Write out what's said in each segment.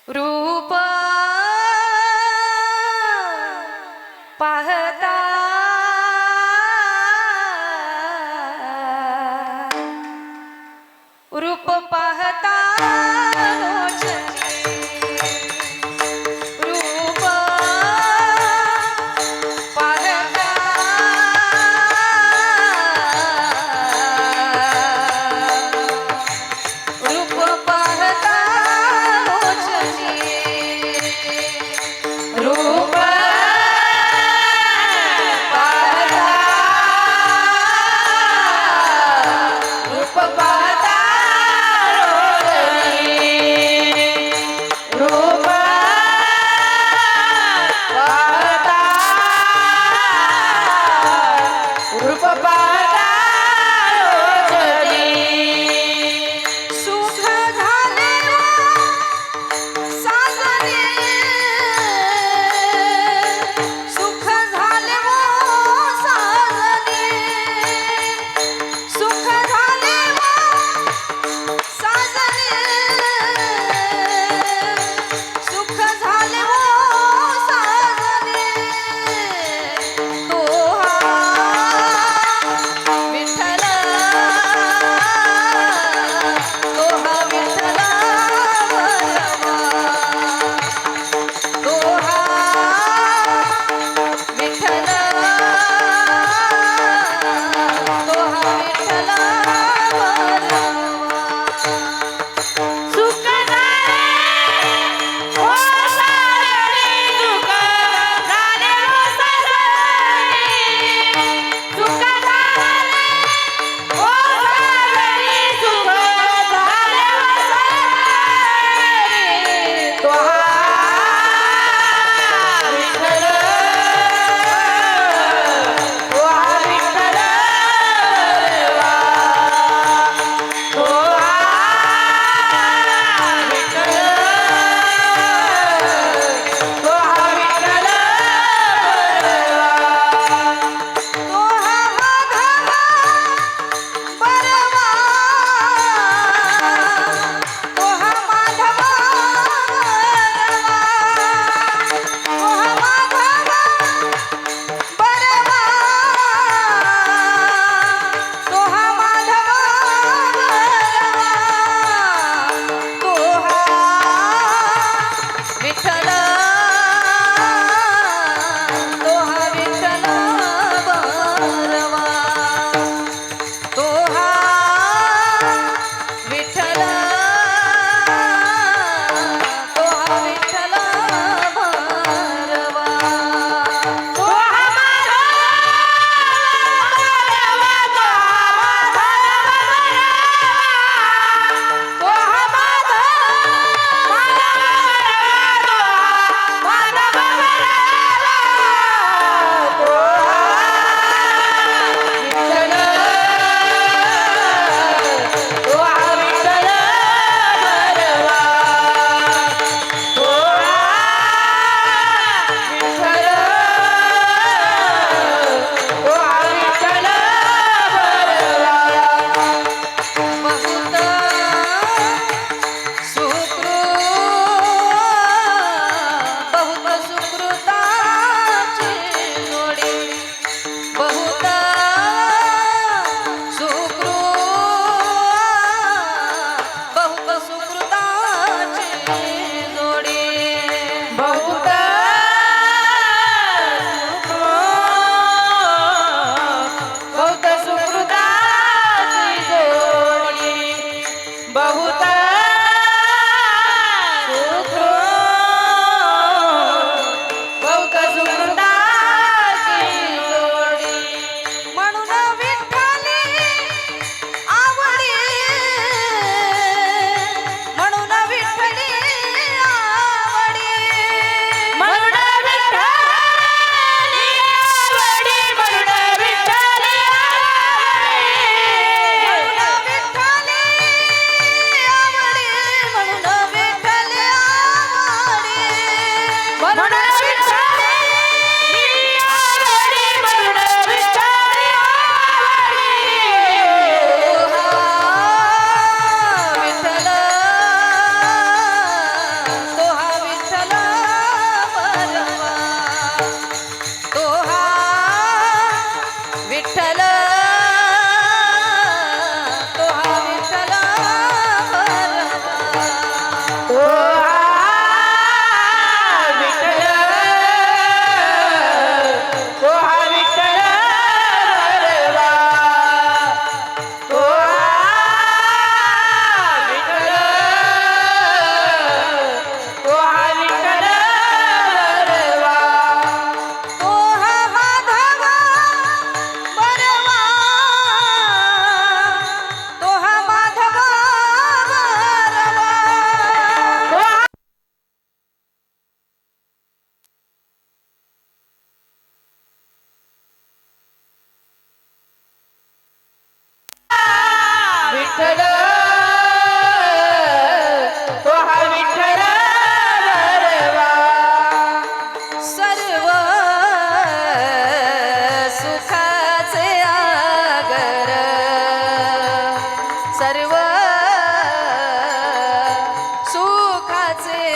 रूप पाहता रूप पाहता रूप पाहता रूप पाहता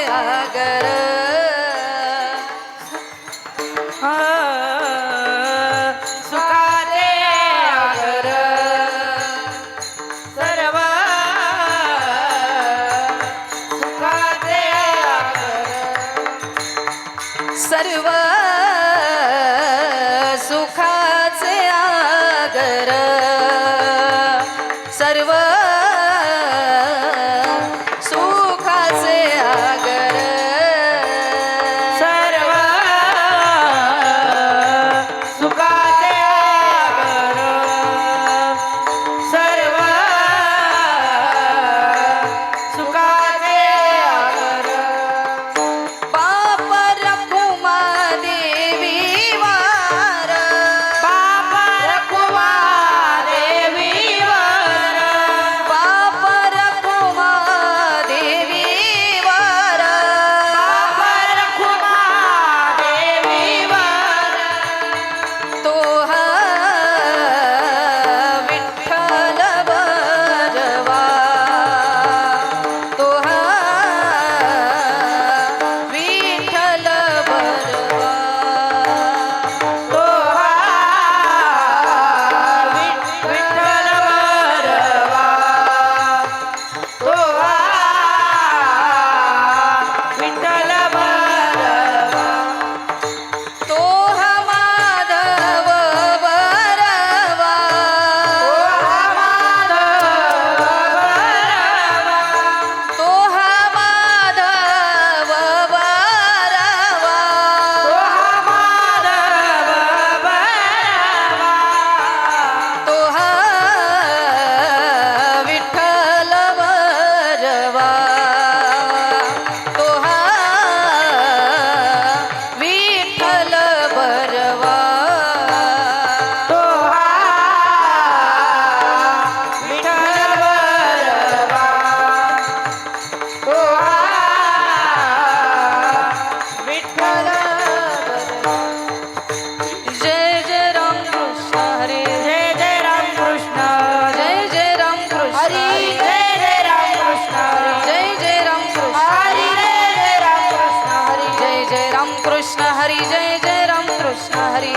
आगर सुखाचे आगर सर्व सुखाचे आगर सर्व सुखाचे आगर सर्व सुखाचे आगर सर्व सुखाचे आगर सर्व सुखाचे आगर पाप रखुमा देवी वार बाप रखुमा देवी वर पाप रखुमा देवी वार बाप रखुमा देवी वर तो हा विठ्ठल बरवा तो हा विठ्ठल बरवा तो हा विठ्ठल बरवा तो हा विठ्ठल बरवा तो हा माधव बरवा तो हा माधव बरवा तो हा माधव बरवा तो हा माधव बरवा तो हा विठ्ठल बरवा तो हा विठ्ठल बरवा तो हा विठ्ठल बरवा तो हा विठ्ठल बरवा जय जय राम कृष्ण हरे जय जय राम कृष्ण जय जय राम कृष्ण हरी जय जय राम कृष्ण जय जय राम कृष्ण हरी जय जय राम कृष्ण हरी जय जय राम कृष्ण हरी जय जय राम कृष्ण हरी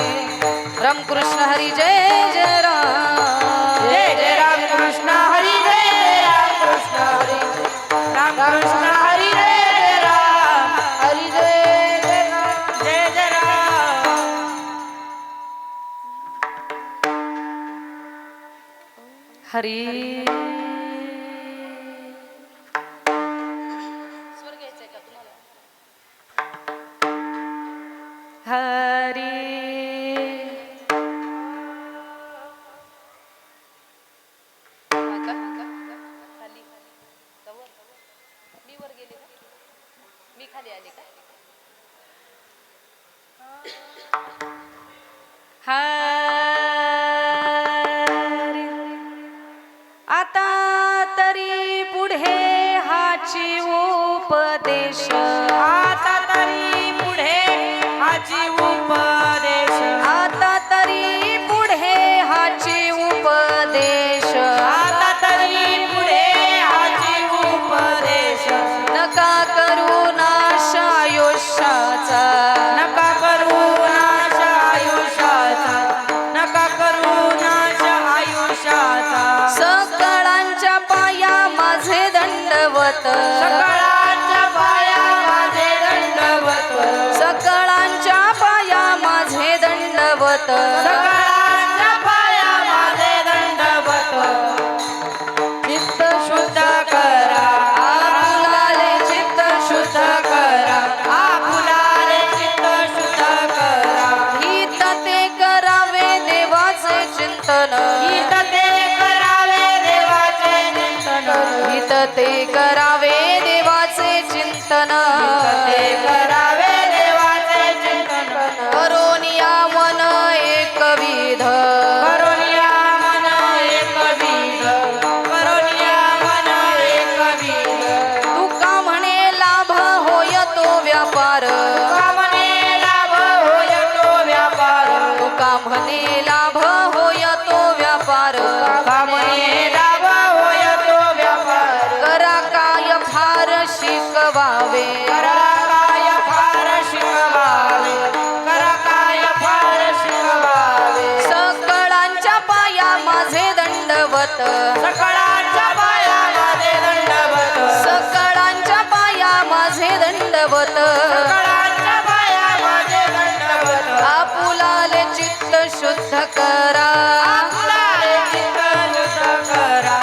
राम कृष्ण हरी जय जय राम जय जय राम कृष्ण हरी जय जय राम कृष्ण हरी राम कृष्ण हरी जय जय राम हरी जय जय राम जय जय राम हरी हरी मी वर गेले का मी खाली आले का हरी आता तरी पुढे हाची उपदेश आता तरी पुढे हाची उपदेश आता तरी पुढे हाची उपदेश आता तरी पुढे हाची उपदेश नका करू नाश आयुष्याचा नका करू नाश आयुष्याचा नका करू नाश आयुष्याचा सकळांच्या पाया माझे दंडवत सकळांच्या पाया माझे दंडवत सकळांच्या पाया माझे दंडवत सकळांच्या पाया माझे दंडवत चित्त शुद्ध करा आपुलाले चित्त शुद्ध करा आपुलारे चित्त शुद्ध करा हित ते करावे देवाचे चिंतन हित ते करावे देवाचे चिंतन हित ते करावे देवाचे चिंतन ते करावे देवाचे चिंतन करोनिया मन एकविध करोनिया मन एकविध करोनिया मन एकविध तुका म्हणे लाभ होय तो व्यापार कामने लाभ होय तो व्यापार तुका म्हणे लाभ होय तो व्यापार कामने लाभ होय तो व्यापार करा काय फार शिकवावे करा काय फार शिकवावे करा काय फार शिकवावे सकळांच्या पाया माझे दंडवत सकळांच्या पाया माझे दंडवत सकळांच्या पाया माझे दंडवत सकळांच्या पाया माझे दंडवत आपुलाले चित्त शुद्ध करा आपुलारे चित्त शुद्ध करा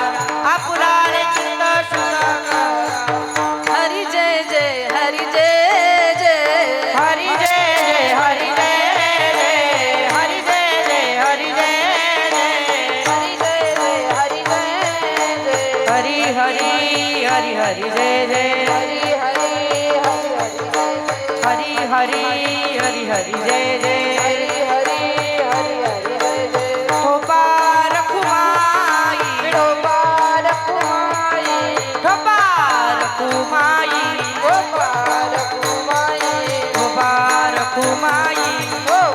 आपुलारे चित्त शुद्ध करा हरी जय जय हरी जय जय हरी जय जय हरी जय जय हरी जय जय हरी जय जय हरी जय जय हरी जय जय हरी हरी हरी हरी जय जय हरी हरी हरी हरी जय जय हरी हरी हरी हरी जय जय हरी हरी हरी हरी जय जय ठोपा रखुमाई विठोबा रखुमाई ठोपा रखुमाई ठोबा रखुमाई ठोपा रखुमाई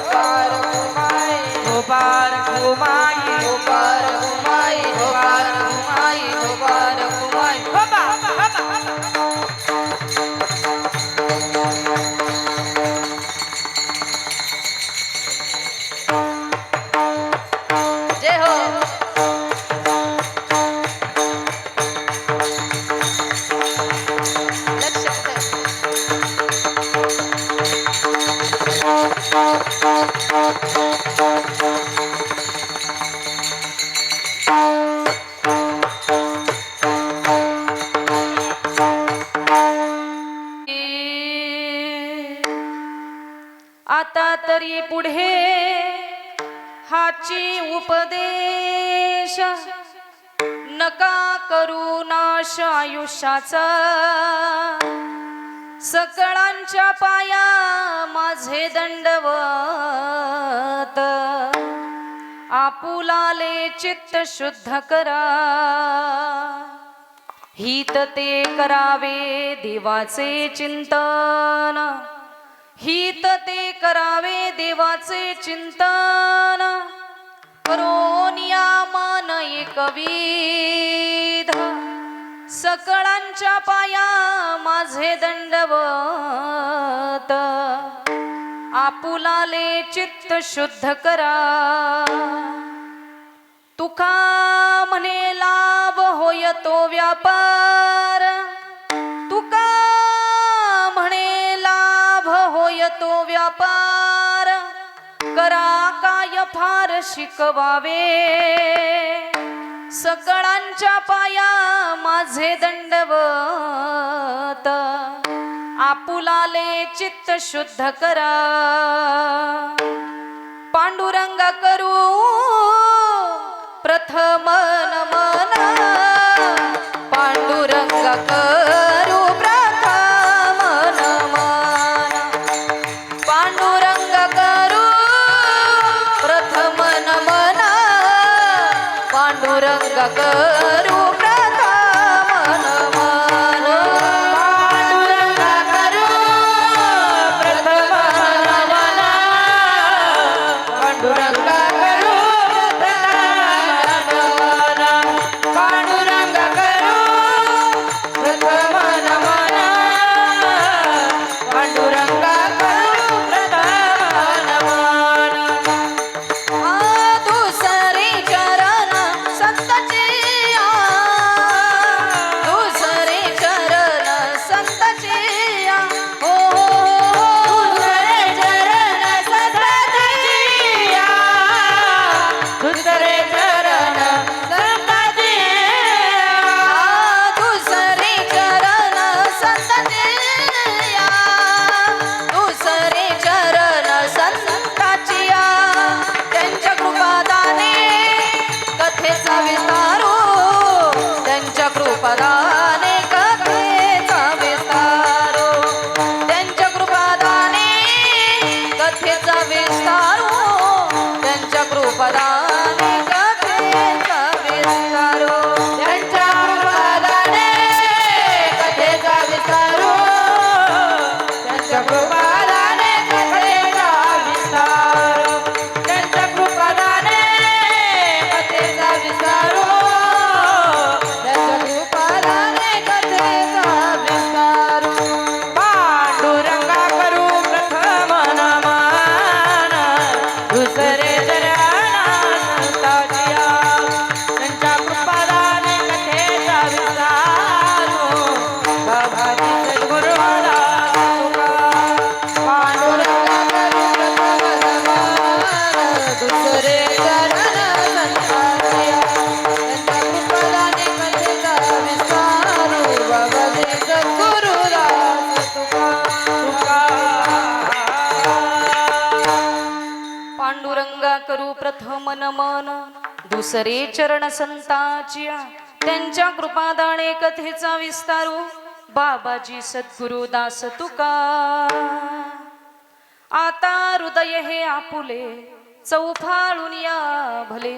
ठोबा रखुमाई ठोपा रखुमाई ठोबा रखुमाई ठोबा रखुमाई ठोबा रखुमाई ठोपा ठोपा जय हो लक्ष कुठे? आता तरी पुढे हाची उपदेश नका करू नाश आयुष्याचा सकळांच्या पाया माझे दंडवत आपुलाले चित्त शुद्ध करा हित ते करावे देवाचे चिंतन हित ते करावे देवाचे चिंतन करोनिया मन एकविध सकळांच्या पाया माझे दंडवत आपुलाले चित्त शुद्ध करा तुका म्हणे लाभ होय तो व्यापार तुका म्हणे लाभ होय तो व्यापार करा काय फार शिकवावे सकळांच्या पाया माझे दंडवत आपुलाले चित्त शुद्ध करा पांडुरंग करू प्रथम नमन पांडुरंग करू प्रथम नमन पांडुरंग करू प्रथम नमन पांडुरंग करू प्रथम नमन पांडुरंग करू प्रथम नमन पांडुरंग करू पांडुरंग करू प्रथम नमन पांडुरंग करू प्रथम नमन दुसरे चरण संतचे प्रथम नमन दुसरे चरण संतांच्या त्यांच्या कृपादाने कथेचा विस्तारू बाबाजी सद्गुरु दास तुका आता हृदय हे आपुले चौफाळून या भले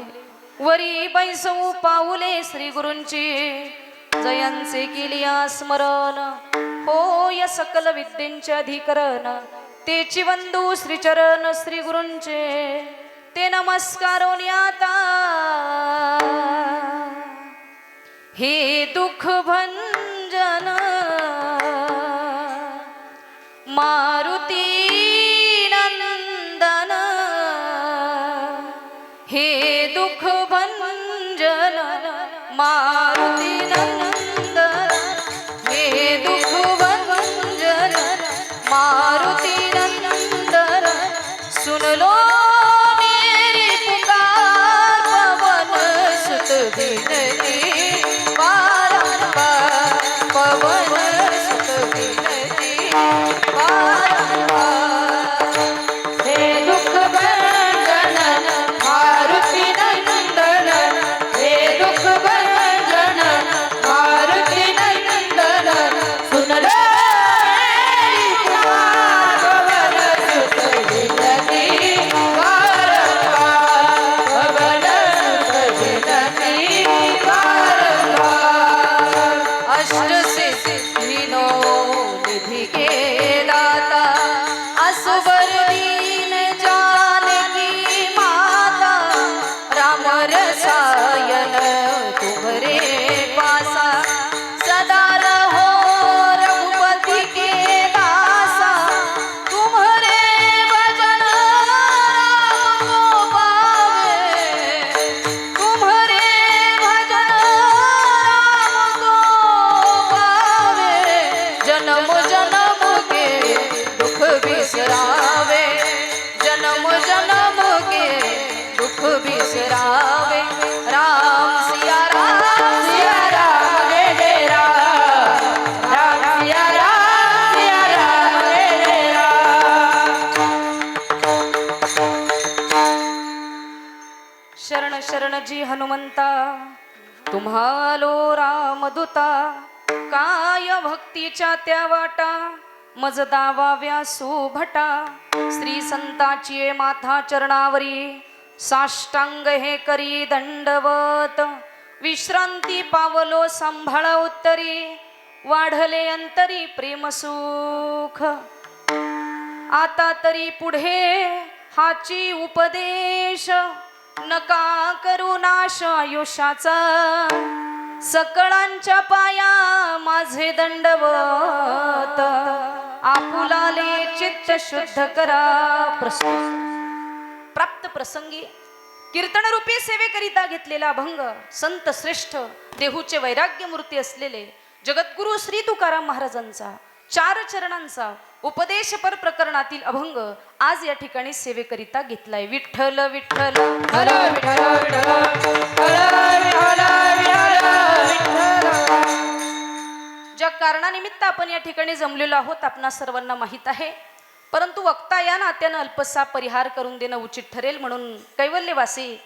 वरी बैसऊ पाऊले श्री गुरूंची जयांचे केलिया स्मरण होय सकल विद्येंचे अधिकरण तेची वंदू श्रीचरण श्री गुरूंचे ते नमस्कारोनी आता हे दुःख भंजन मारुती नंदन हे दुःख भंजन मारुती नंदन हे दुःख भंजन मारुती नंदन सुन लो मेरी पुकार पवन सुत विनती बारंबार पवन सुत विनती बारंबार हे दुःख भंजन मारुती नंदन हे दुःख भंजन मारुती नंदन सुन लो मेरी पुकार पवन सुत विनती वारंवार पवन सुत विनती वारंवार अष्ट सिद्धिनो निधि के दाता असबर दीन जानकी माता राम रसायन तुम्हारे पासा सदा रहो रघुपति के दासा तुम्हारे भजन राम को पावे तुम्हारे भजन राम को पावे जन्म जन्म के दुख बिसरावे जन्म जन्म के दुख बिसरावे राम सिया राम सिया राम जय राम राम सिया राम जय राम शरण शरण जी हनुमंता तुम्हालो रामदूता काय भक्तीच्या त्या वाटा मज दावाव्या सुभटा श्री संताची माथा चरणावरी साष्टांग हे करी दंडवत विश्रांती पावलो सांभाळ उत्तरी वाढले अंतरी प्रेम सुख आता तरी पुढे हाची उपदेश नका करू नाश आयुष्याचा सकळांच्या पाया माझे दंडवत आपुलाले चित्त शुद्ध करा प्राप्त प्रसंगी कीर्तन रूपी सेवेकरिता घेतलेला अभंग संत श्रेष्ठ देहूचे वैराग्य मूर्ती असलेले जगद्गुरु श्री तुकाराम महाराजांचा 4 चरणांचा उपदेशपर प्रकरणातील अभंग आज या ठिकाणी सेवेकरिता घेतलाय. विठ्ठल विठ्ठल हर विठ्ठल विठ्ठल हर विठ्ठल विठ्ठल. ज्या कारणानिमित्त आपण या ठिकाणी जमलेलो आहोत आपणा सर्वांना माहीत आहे, परंतु वक्ता या नात्यानं अल्पसा परिहार करून देणं उचित ठरेल म्हणून कैवल्यवासी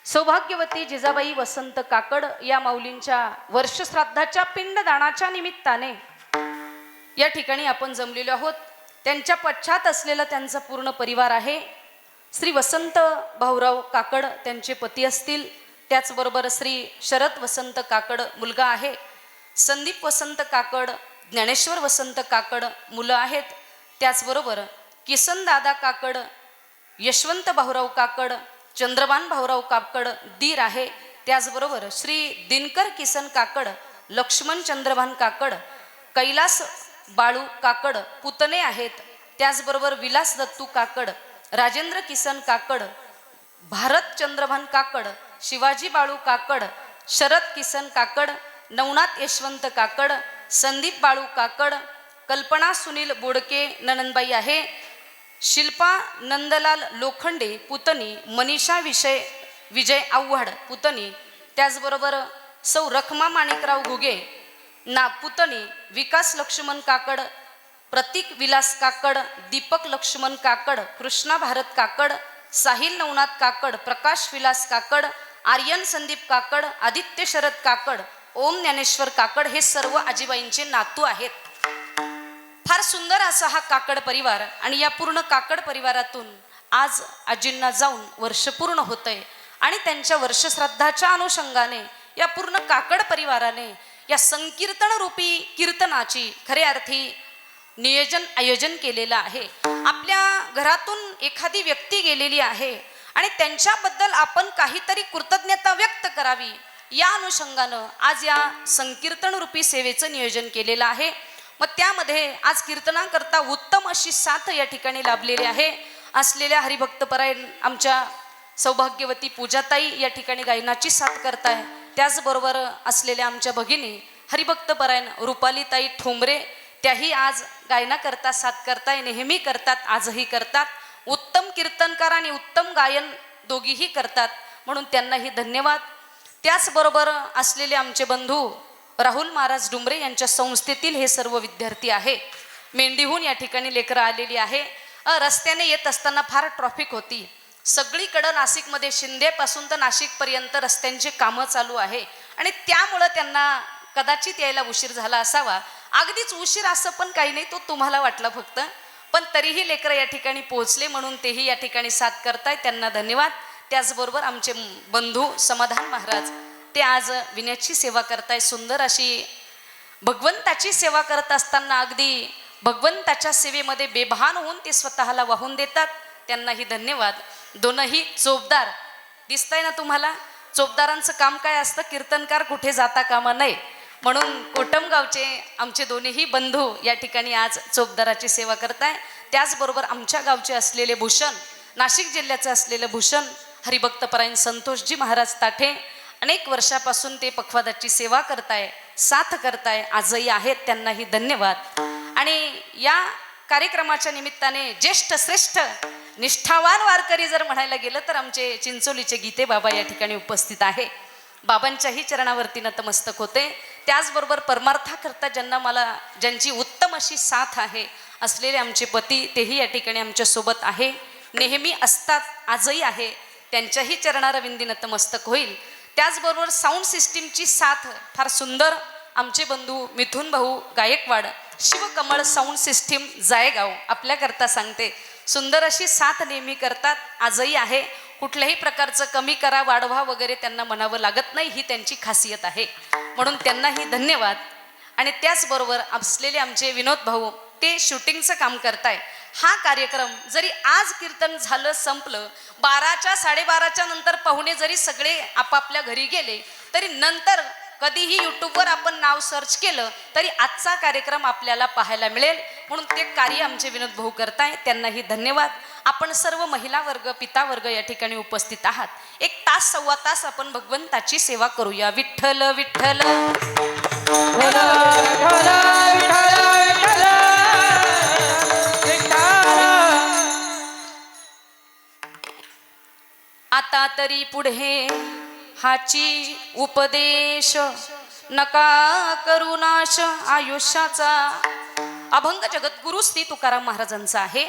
सौभाग्यवती जिजाबाई वसंत काकड या माऊलींच्या वर्षश्राद्धाच्या पिंडदानाच्या निमित्ताने या ठिकाणी आपण जमलेलो आहोत. त्यांच्या पश्चात असलेला त्यांचा पूर्ण परिवार आहे. श्री वसंत भाऊराव काकड त्यांचे पती असतील, त्याचबरोबर श्री शरद वसंत काकड मुलगा आहे, संदीप वसंत काकड, ज्ञानेश्वर वसंत काकड मुलं आहेत, त्याचबरोबर किसन दादा काकड, यशवंत भाऊराव काकड, चंद्रभान भाऊराव काकड दीर आहे, त्याचबरोबर श्री दिनकर किसन काकड, लक्ष्मण चंद्रभान काकड, कैलास बाळू काकड पुतणे आहेत, त्याचबरोबर विलास दत्तू काकड, राजेंद्र किसन काकड, भारत चंद्रभान काकड, शिवाजी बाळू काकड, शरद किसन काकड, नवनाथ यशवंत काकड, संदीप बाळू काकड, कल्पना सुनील बोडके ननंदबाई आहे, शिल्पा नंदलाल लोखंडे पुतणी, मनीषा विजय आव्हाड पुतणी, त्याचबरोबर सौ रखमा माणिकराव घुगे ना पुतणी, विकास लक्ष्मण काकड, प्रतीक विलास काकड, दीपक लक्ष्मण काकड, कृष्णा भारत काकड, साहिल नवनाथ काकड, प्रकाश विलास काकड, आर्यन संदीप काकड, आदित्य शरद काकड, ओम ज्ञानेश्वर काकड हे सर्व आजीबाईंचे नातू आहेत. फार सुंदर असा हा काकड परिवार आणि या पूर्ण काकड परिवारातून आज आजींना जाऊन वर्ष पूर्ण होतंय आणि त्यांच्या वर्षश्राद्धाच्या अनुषंगाने या पूर्ण काकड परिवाराने या संकीर्तन रूपी कीर्तनाची खरे अर्थी नियोजन आयोजन केलेलं आहे. आपल्या घरातून एखादी व्यक्ती गेलेली आहे आणि त्यांच्याबद्दल आपण काहीतरी कृतज्ञता व्यक्त करावी या अनुषंगानं आज या संकीर्तन रूपी सेवेचं नियोजन केलेलं आहे. मग त्यामध्ये आज कीर्तनाकरता उत्तम अशी साथ या ठिकाणी लाभलेली आहे. असलेल्या हरिभक्तपरायण आमच्या सौभाग्यवती पूजाताई या ठिकाणी गायनाची साथ करताय. त्याचबरोबर असलेल्या आमच्या भगिनी हरिभक्तपरायण रुपालीताई ठोंबरे त्याही आज गायनाकरता साथ करताय. नेहमी करतात, आजही करतात. उत्तम कीर्तनकार आणि उत्तम गायन दोघीही करतात, म्हणून त्यांनाही धन्यवाद. त्याचबरोबर असलेले आमचे बंधू राहुल महाराज डुंबरे यांच्या संस्थेतील हे सर्व विद्यार्थी आहे. मेंढीहून या ठिकाणी लेकरं आलेली आहे. रस्त्याने येत असताना फार ट्रॉफिक होती. सगळीकडं नाशिकमध्ये शिंदेपासून तर नाशिकपर्यंत रस्त्यांची कामं चालू आहे आणि त्यामुळं त्यांना कदाचित यायला उशीर झाला असावा. अगदीच उशीर असं पण काही नाही, तो तुम्हाला वाटला फक्त, पण तरीही लेकरं या ठिकाणी पोहोचले म्हणून तेही या ठिकाणी साथ करतायत, त्यांना धन्यवाद. त्याचबरोबर आमचे बंधू समाधान महाराज ते आज विण्याची सेवा करताय. सुंदर अशी भगवंताची सेवा करत असताना अगदी भगवंताच्या सेवेमध्ये बेभान होऊन ते स्वतःला वाहून देतात, त्यांनाही धन्यवाद. दोनही चोपदार दिसताय ना तुम्हाला. चोपदारांचं काम काय असतं, कीर्तनकार कुठे जाता कामा नये म्हणून कोटमगावचे आमचे दोन्हीही बंधू या ठिकाणी आज चोपदाराची सेवा करताय. त्याचबरोबर आमच्या गावचे असलेले भूषण, नाशिक जिल्ह्याचं असलेलं भूषण हरिभक्तपरायण संतोषजी महाराज ताठे अनेक वर्षापासून ते पखवादाची सेवा करताय, साथ करताय, आजही आहेत, त्यांनाही धन्यवाद. आणि या कार्यक्रमाच्या निमित्ताने ज्येष्ठ श्रेष्ठ निष्ठावान वारकरी जर म्हणायला गेलं तर आमचे चिंचोलीचे गीते बाबा या ठिकाणी उपस्थित आहे. बाबांच्याही चरणावरती नतमस्तक होते. त्याचबरोबर परमार्थाकरता ज्यांची उत्तम अशी साथ आहे असलेले आमचे पती तेही या ठिकाणी आमच्यासोबत आहे, नेहमी असतात, आजही आहे, त्यांच्याही चरणारविंदी नतमस्तक होईल. त्याचबरोबर साऊंड सिस्टीमची साथ फार सुंदर आमचे बंधू मिथुन भाऊ गायकवाड, शिवकमळ साऊंड सिस्टीम जायगाव आपल्याकरता सांगते. सुंदर अशी साथ नेहमी करतात, आजही आहे. कुठल्याही प्रकारचं कमी करा वाढवा वगैरे त्यांना म्हणावं लागत नाही, ही त्यांची खासियत आहे, म्हणून त्यांनाही धन्यवाद. आणि त्याचबरोबर असलेले आमचे विनोद भाऊ ते शूटिंगचं काम करताय. हा कार्यक्रम जरी आज कीर्तन झालं संपलं, 12च्या 12:30च्या नंतर पाहुणे जरी सगळे आपापल्या घरी गेले तरी नंतर कधीही यूट्यूबवर आपण नाव सर्च केलं तरी आजचा कार्यक्रम आपल्याला पाहायला मिळेल, म्हणून ते कार्य आमचे विनोद भाऊ करताय, त्यांनाही धन्यवाद. आपण सर्व महिला वर्ग पिता वर्ग या ठिकाणी उपस्थित आहात. 1 तास 1.25 तास आपण भगवंताची सेवा करूया. विठ्ठल विठ्ठल आता तरी पुढे हाची उपदेश नका करू नाश आयुष्याचा. अभंग जगद्गुरु श्री तुकाराम महाराजांचा आहे.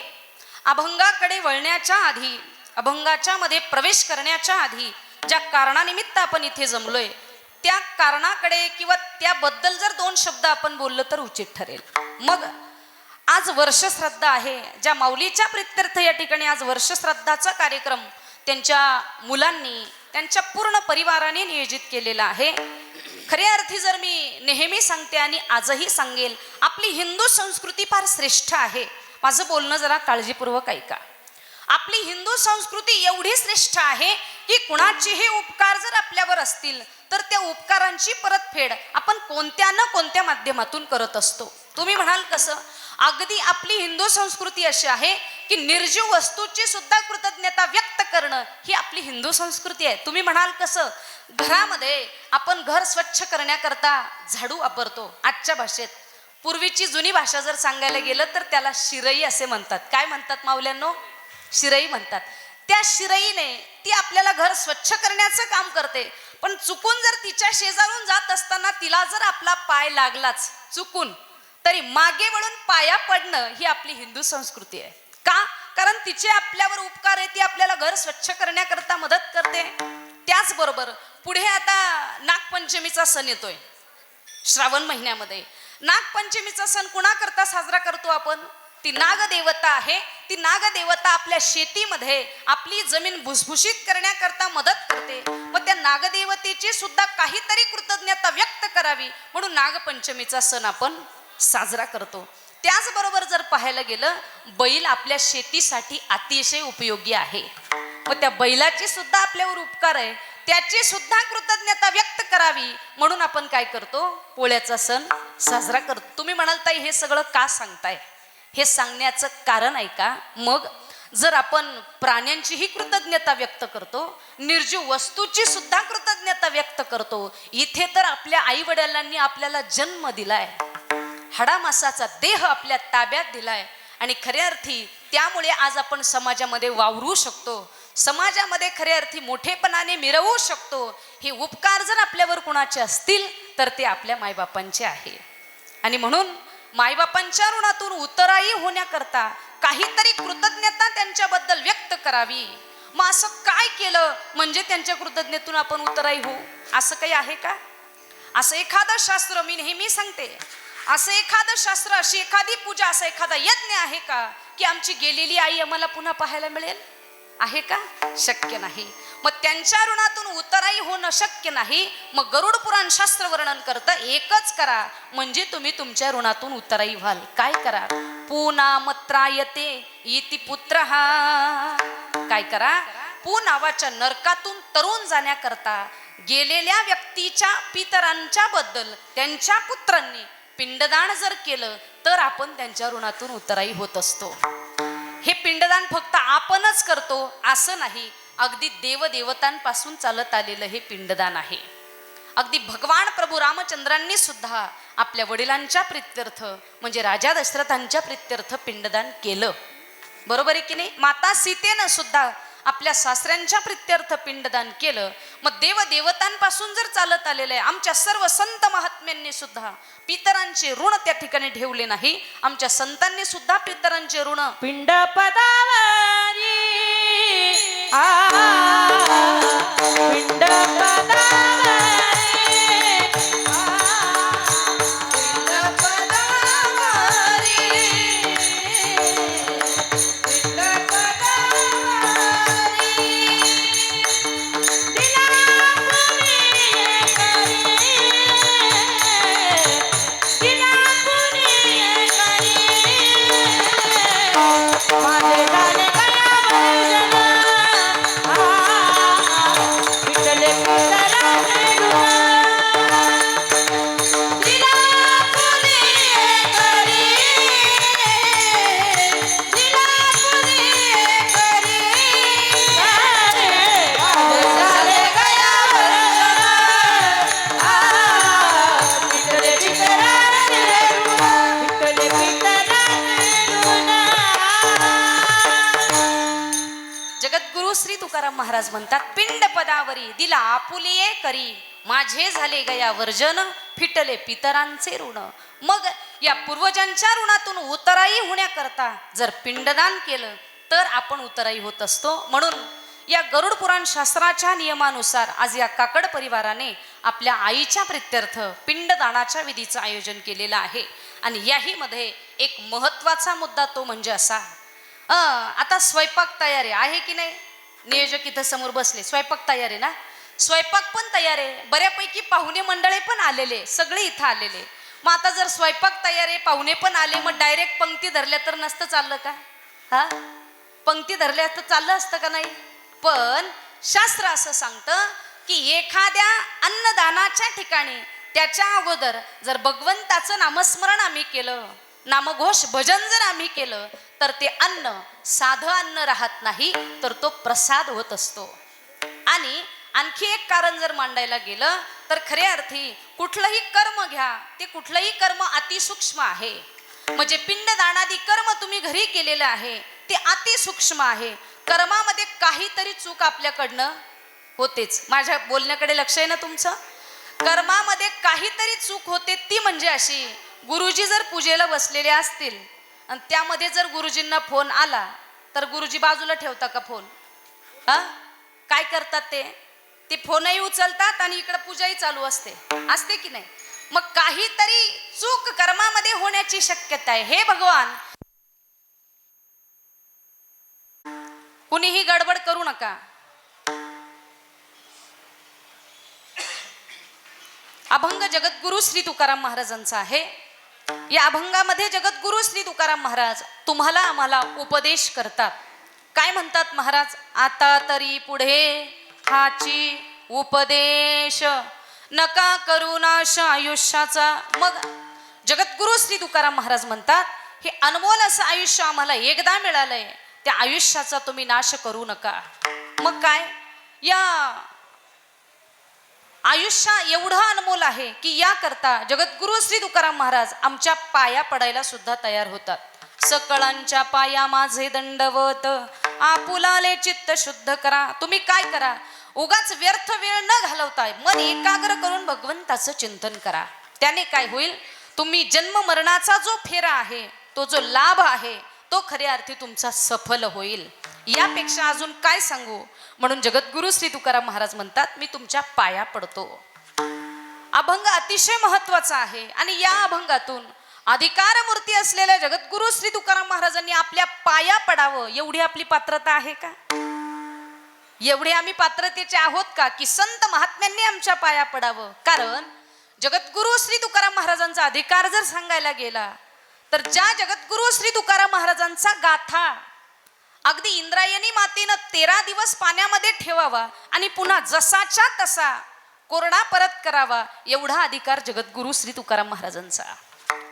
अभंगाकडे वळण्याच्या आधी, अभंगाच्या मध्ये प्रवेश करण्याच्या आधी ज्या कारणानिमित्त आपण इथे जमलोय त्या कारणाकडे किंवा त्याबद्दल जर 2 शब्द आपण बोललो तर उचित ठरेल. मग आज वर्षश्राद्ध आहे, ज्या माऊलीच्या प्रित्यर्थ या ठिकाणी आज वर्षश्राद्धाचा कार्यक्रम त्यांच्या मुलांनी त्यांच्या पूर्ण परिवाराने नियोजित केलेला आहे. खऱ्या अर्थी जर मी नेहमी सांगते आणि आजही सांगेल, आपली हिंदू संस्कृती फार श्रेष्ठ आहे. माझं बोलणं जरा काळजीपूर्वक ऐका. आपली हिंदू संस्कृती एवढी श्रेष्ठ आहे की कुणाचेही उपकार जर आपल्यावर असतील तर त्या उपकारांची परतफेड आपण कोणत्या ना कोणत्या माध्यमातून करत असतो. तुम्ही म्हणाल कसं? अगदी आपली हिंदू संस्कृती अशी आहे की निर्जीव वस्तूची सुद्धा कृतज्ञता व्यक्त करणं ही आपली हिंदू संस्कृती आहे. तुम्ही म्हणाल कसं? घरामध्ये आपण घर स्वच्छ करण्याकरता झाडू वापरतो. आजच्या भाषेत, पूर्वीची जुनी भाषा जर सांगायला गेलं तर त्याला शिरई असे म्हणतात. काय म्हणतात माऊल्यांनो? शिरई म्हणतात. त्या शिरईने ती आपल्याला घर स्वच्छ करण्याचं काम करते, पण चुकून जर तिच्या शेजारून जात असताना तिला जर आपला पाय लागलाच चुकून, तरी मागे वळून पाया पडणं ही आपली हिंदू संस्कृती आहे. का? कारण तिचे आपल्यावर उपकार आहे, ती आपल्याला घर स्वच्छ करण्याकरता मदत करते. त्याचबरोबर पुढे आता नागपंचमीचा सण येतोय श्रावण महिन्यामध्ये. नागपंचमीचा सण कुणाकरता साजरा करतो आपण? ती नागदेवता आहे. ती नागदेवता आपल्या शेतीमध्ये आपली जमीन भुसभुशीत करण्याकरता मदत करते. मग त्या नागदेवतेची सुद्धा काहीतरी कृतज्ञता व्यक्त करावी म्हणून नागपंचमीचा सण आपण साजरा करतो. त्याचबरोबर जर पाहायला गेलं, बैल आपल्या शेतीसाठी अतिशय उपयोगी आहे. मग त्या बैलाची सुद्धा आपल्यावर उपकार आहे, त्याची सुद्धा कृतज्ञता व्यक्त करावी म्हणून आपण काय करतो? पोळ्याचा सण साजरा करतो. तुम्ही म्हणाल ताई हे सगळं का सांगताय? हे सांगण्याचं कारण आहे का? मग जर आपण प्राण्यांचीही कृतज्ञता व्यक्त करतो, निर्जीव वस्तूची सुद्धा कृतज्ञता व्यक्त करतो, इथे तर आपल्या आई वडिलांनी आपल्याला जन्म दिलाय, हाडामासाचा देह आपल्या ताब्यात दिलाय आणि खऱ्या अर्थी त्यामुळे आज आपण समाजामध्ये वावरू शकतो, समाजामध्ये खऱ्या अर्थी मोठेपणाने मिरवू शकतो. हे उपकार जर आपल्यावर कुणाचे असतील तर ते आपल्या मायबापांचे आहे. आणि म्हणून मायबापांच्या ऋणातून उतराई होण्याकरता काहीतरी कृतज्ञता त्यांच्याबद्दल व्यक्त करावी. मग असं काय केलं म्हणजे त्यांच्या कृतज्ञतेतून आपण उतराई होऊ? असं काही आहे का? असं एखादं शास्त्र, मी नेहमी सांगते, असं एखादं शास्त्र, अशी एखादी पूजा, असा एखादा यज्ञ आहे का की आमची गेलेली आई आम्हाला पुन्हा पाहायला मिळेल? आहे का? शक्य नाही. मग त्यांच्या ऋणातून उतराई होणं शक्य नाही. मग गरुड पुराण शास्त्र वर्णन करतं, एकच करा म्हणजे तुम्ही तुमच्या ऋणातून उतराई व्हाल. काय करा? पूनामत्रायते इति पुत्र. काय करा? पू नावाच्या नरकातून तरुण जाण्याकरता गेलेल्या व्यक्तीच्या पितरांच्या बद्दल त्यांच्या पुत्रांनी पिंडदान जर केलं तर आपण त्यांच्या ऋणातून उतराई होत असतो. हे पिंडदान फक्त आपणच करतो असं नाही, अगदी देवदेवतांपासून चालत आलेलं हे पिंडदान आहे. अगदी भगवान प्रभू रामचंद्रांनी सुद्धा आपल्या वडिलांच्या प्रित्यर्थ म्हणजे राजा दशरथांच्या प्रित्यर्थ पिंडदान केलं. बरोबर आहे की नाही? माता सीतेनं सुद्धा आपल्या सासऱ्यांच्या प्रित्यर्थ पिंडदान केलं. मग देवदेवतांपासून जर चालत आलेलं आहे, आमच्या सर्व संत महात्म्यांनी सुद्धा पितरांचे ऋण त्या ठिकाणी ठेवले नाही. आमच्या संतांनी सुद्धा पितरांचे ऋण पिंड पदावरी पिंड पदावरी महाराज म्हणतात, पिंड पदावरी दिला आपुलिये करी, माझे झाले गया वर्जन, फिटले पितरांचे ऋण. मग या पूर्वजांच्या ऋणातून उतराई होण्याकरता जर पिंडदान केलं तर आपण उतराई होत असतो. म्हणून या गरुड पुराण शास्त्राच्या नियमानुसार आज या काकड परिवाराने आपल्या आईच्या प्रित्यर्थ पिंडदानाच्या विधीचं आयोजन केलेलं आहे. आणि याही मध्ये एक महत्वाचा मुद्दा तो म्हणजे असा, आता स्वयंपाक तयारी आहे की नाही? नियोजक इथं समोर बसले, स्वयंपाक तयार आहे ना? स्वयंपाक पण तयार आहे, बऱ्यापैकी पाहुणे मंडळी पण आलेले, सगळे इथं आलेले. मग आता जर स्वयंपाक तयार आहे, पाहुणे पण आले, मग डायरेक्ट पंक्ती धरल्या तर नसतं चाललं का? हा, पंक्ती धरल्या तर चाललं असतं का नाही? पण शास्त्र असं सांगतं की एखाद्या अन्नदानाच्या ठिकाणी त्याच्या अगोदर जर भगवंताचं नामस्मरण आम्ही केलं, नामघोष भजन जर आम्ही केलं तर ते अन्न साधं अन्न राहत नाही, तर तो प्रसाद होत असतो. आणि आणखी एक कारण जर मांडायला गेलं तर खऱ्या अर्थी कुठलंही कर्म घ्या, ते कुठलंही कर्म अतिसूक्ष्म आहे. म्हणजे पिंडदानादी कर्म तुम्ही घरी केलेलं आहे ते अतिसूक्ष्म आहे. कर्मामध्ये काहीतरी चूक आपल्याकडनं होतेच. माझ्या बोलण्याकडे लक्ष आहे ना तुमचं? कर्मामध्ये काहीतरी चूक होते, ती म्हणजे अशी, गुरुजी जर पूजेला बसलेले असतील आणि त्यामध्ये जर गुरुजींना फोन आला तर गुरुजी बाजूला ठेवता का फोन? हा, काय करतात ते फोनही उचलतात आणि इकडे पूजाही चालू असते, असते की नाही? मग काहीतरी चूक कर्मामध्ये होण्याची शक्यता आहे. हे भगवान, कुणीही गडबड करू नका. अभंग जगद्गुरु श्री तुकाराम महाराजांचा आहे. या अभंगामध्ये जगद्गुरु श्री तुकाराम महाराज तुम्हाला आम्हाला उपदेश करतात. काय म्हणतात महाराज? आता तरी पुढे हाची उपदेश, नका करू नाश आयुष्याचा. मग जगद्गुरु श्री तुकाराम महाराज म्हणतात, हे अनमोल असं आयुष्य आम्हाला एकदा मिळालंय, त्या आयुष्याचा तुम्ही नाश करू नका. मग काय, या आयुष्य एवढं अनमोल आहे की या करता जगद्गुरु श्री तुकाराम महाराज आमच्या पाया पडायला सुद्धा तयार होतात. सकळांच्या पाया माझे दंडवत, आपुलाले चित्त शुद्ध करा. तुम्ही काय करा, उगाच व्यर्थ वेळ न घालवताय मन एकाग्र करून भगवंताचं चिंतन करा. त्याने काय होईल, तुम्ही जन्म मरणाचा जो फेरा आहे, तो जो लाभ आहे, तो खऱ्या अर्थी तुमचा सफल होईल. यापेक्षा अजून काय सांगू. म्हणून जगद्गुरु श्री तुकाराम महाराज म्हणतात, मी तुमच्या पाया पडतो. अभंग अतिशय महत्वाचा आहे आणि या अभंगातून अधिकार मूर्ती असलेल्या जगद्गुरु श्री तुकाराम महाराजांनी आपल्या पाया पडावं एवढी आपली पात्रता आहे का? एवढे आम्ही पात्रतेचे आहोत का की संत महात्म्यांनी आमच्या पाया पडावं? कारण जगद्गुरु श्री तुकाराम महाराजांचा अधिकार जर सांगायला गेला तर ज्या जगद्गुरु श्री तुकाराम महाराजांचा गाथा अगदी इंद्रायणी मातेनं 13 दिवस पाण्यामध्ये ठेवावा आणि पुन्हा जसाच्या तसा कोरडा परत करावा, एवढा अधिकार जगद्गुरु श्री तुकाराम महाराजांचा.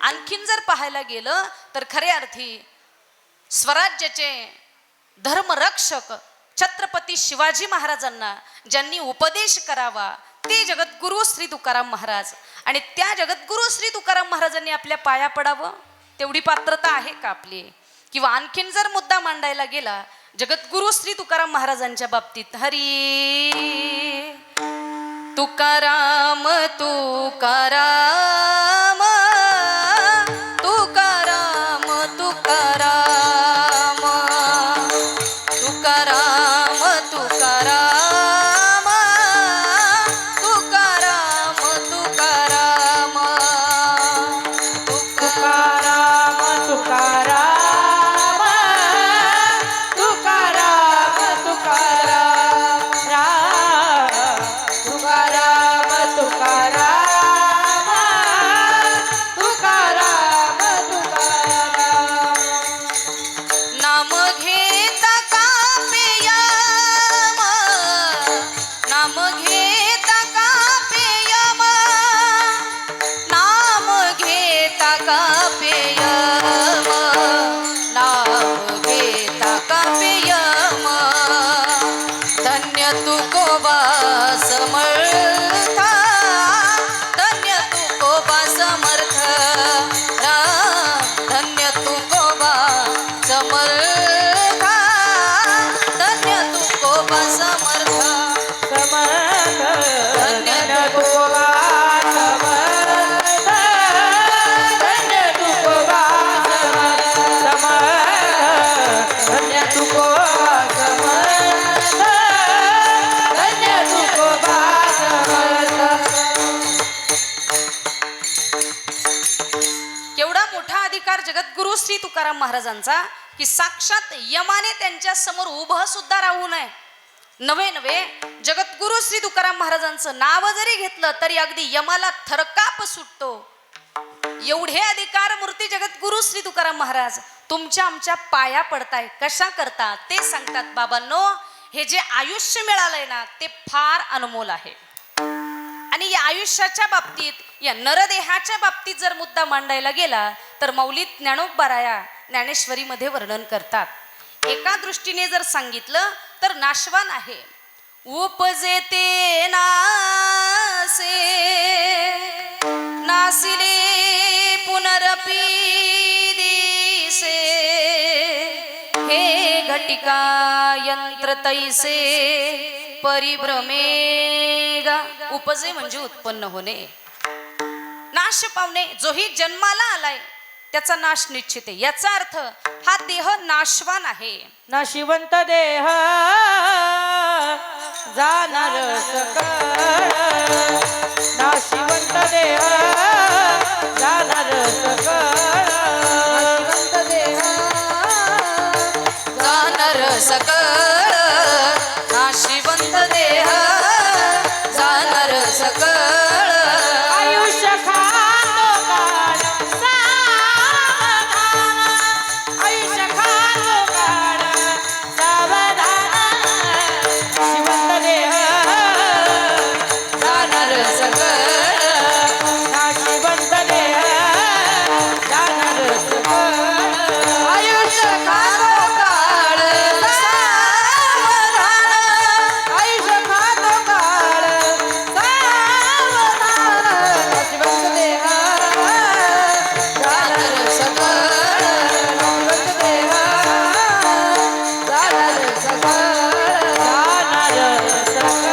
आणखीन जर पाहायला गेलं तर खऱ्या अर्थी स्वराज्याचे धर्मरक्षक छत्रपती शिवाजी महाराजांना ज्यांनी उपदेश करावा ते जगद्गुरु श्री तुकाराम महाराज. आणि त्या जगद्गुरु श्री तुकाराम महाराजांनी आपल्या पाया पडावं तेवढी पात्रता आहे का आपली? किंवा आणखीन जर मुद्दा मांडायला गेला जगद्गुरु श्री तुकाराम महाराजांच्या बाबतीत, हरी तुकाराम तुकाराम तुकाराम तुकाराम तुकाराम तुकाराम तुकाराम तुकाराम तुकाराम तुकाराम तुकाराम तुकाराम तुकाराम तुकाराम तुकाराम. नाम घेता कापेयम, नाम घेता कापेयम, नाम घेता कापेयम, नाम घेता कापेयम. धन्य तुकोबा समर्था, धन्य तुकोबा समर्थ राम, धन्य तुकोबा समर्थ, धन्य तुकोबा समर्थ. धन्य तुकोबा समर्थ, धन्य तुकोबा समर्थ, धन्य तुकोबा समर्थ, धन्य तुकोबा समर्थ. केवढा मोठा अधिकार जगद्गुरु श्री तुकाराम महाराजांचा की साक्षात यमाने त्यांच्या समोर उभं सुद्धा राहू नये. नवे नवे जगद्गुरु श्री तुकाराम महाराजांचं नाव जरी घेतलं तरी अगदी यमाला थरकाप सुटतो. एवढे अधिकार मूर्ती जगद्गुरु श्री तुकाराम महाराज तुमच्या आमच्या पाया पडताय. कशा करता ते सांगतात. बाबांनो, हे जे आयुष्य मिळालंय ना ते फार अनमोल आहे. आणि या आयुष्याच्या बाबतीत, या नरदेहाच्या बाबतीत जर मुद्दा मांडायला गेला तर मौलित ज्ञानोबाराया ज्ञानेश्वरीमध्ये वर्णन करतात. एका दृष्टीने जर सांगितलं तर नाशवान आहे. उपजे ते नासे, नासिले पुनरपी दिसे, हे घटिका यंत्र तैसे परिभ्रमेगा. उपजे म्हणजे उत्पन्न होणे, नाश पावणे. जोही जन्माला आलाय त्याचा नाश निश्चित आहे. याचा अर्थ हा देह नाशवान आहे. नाशिवंत देह जाणार सकळ, नाशिवंत देह जाणार सकळ, नाशिवंत देह जाणार सकळ, नाशिवंत देह जाणार सकळ. आयुष्य खातो काळ सावधान, आयुष्य खातो काळ सावधान, नाशिवंत देह जाणार सकळ, नाशिवंत देह जाणार सकळ. आयुष्य खातो काळ सावधान, आयुष्य खातो काळ सावधान, नाशिवंत देह जाणार सकळ, नाशिवंत देह जाणार सकळ. जाणार सकळ.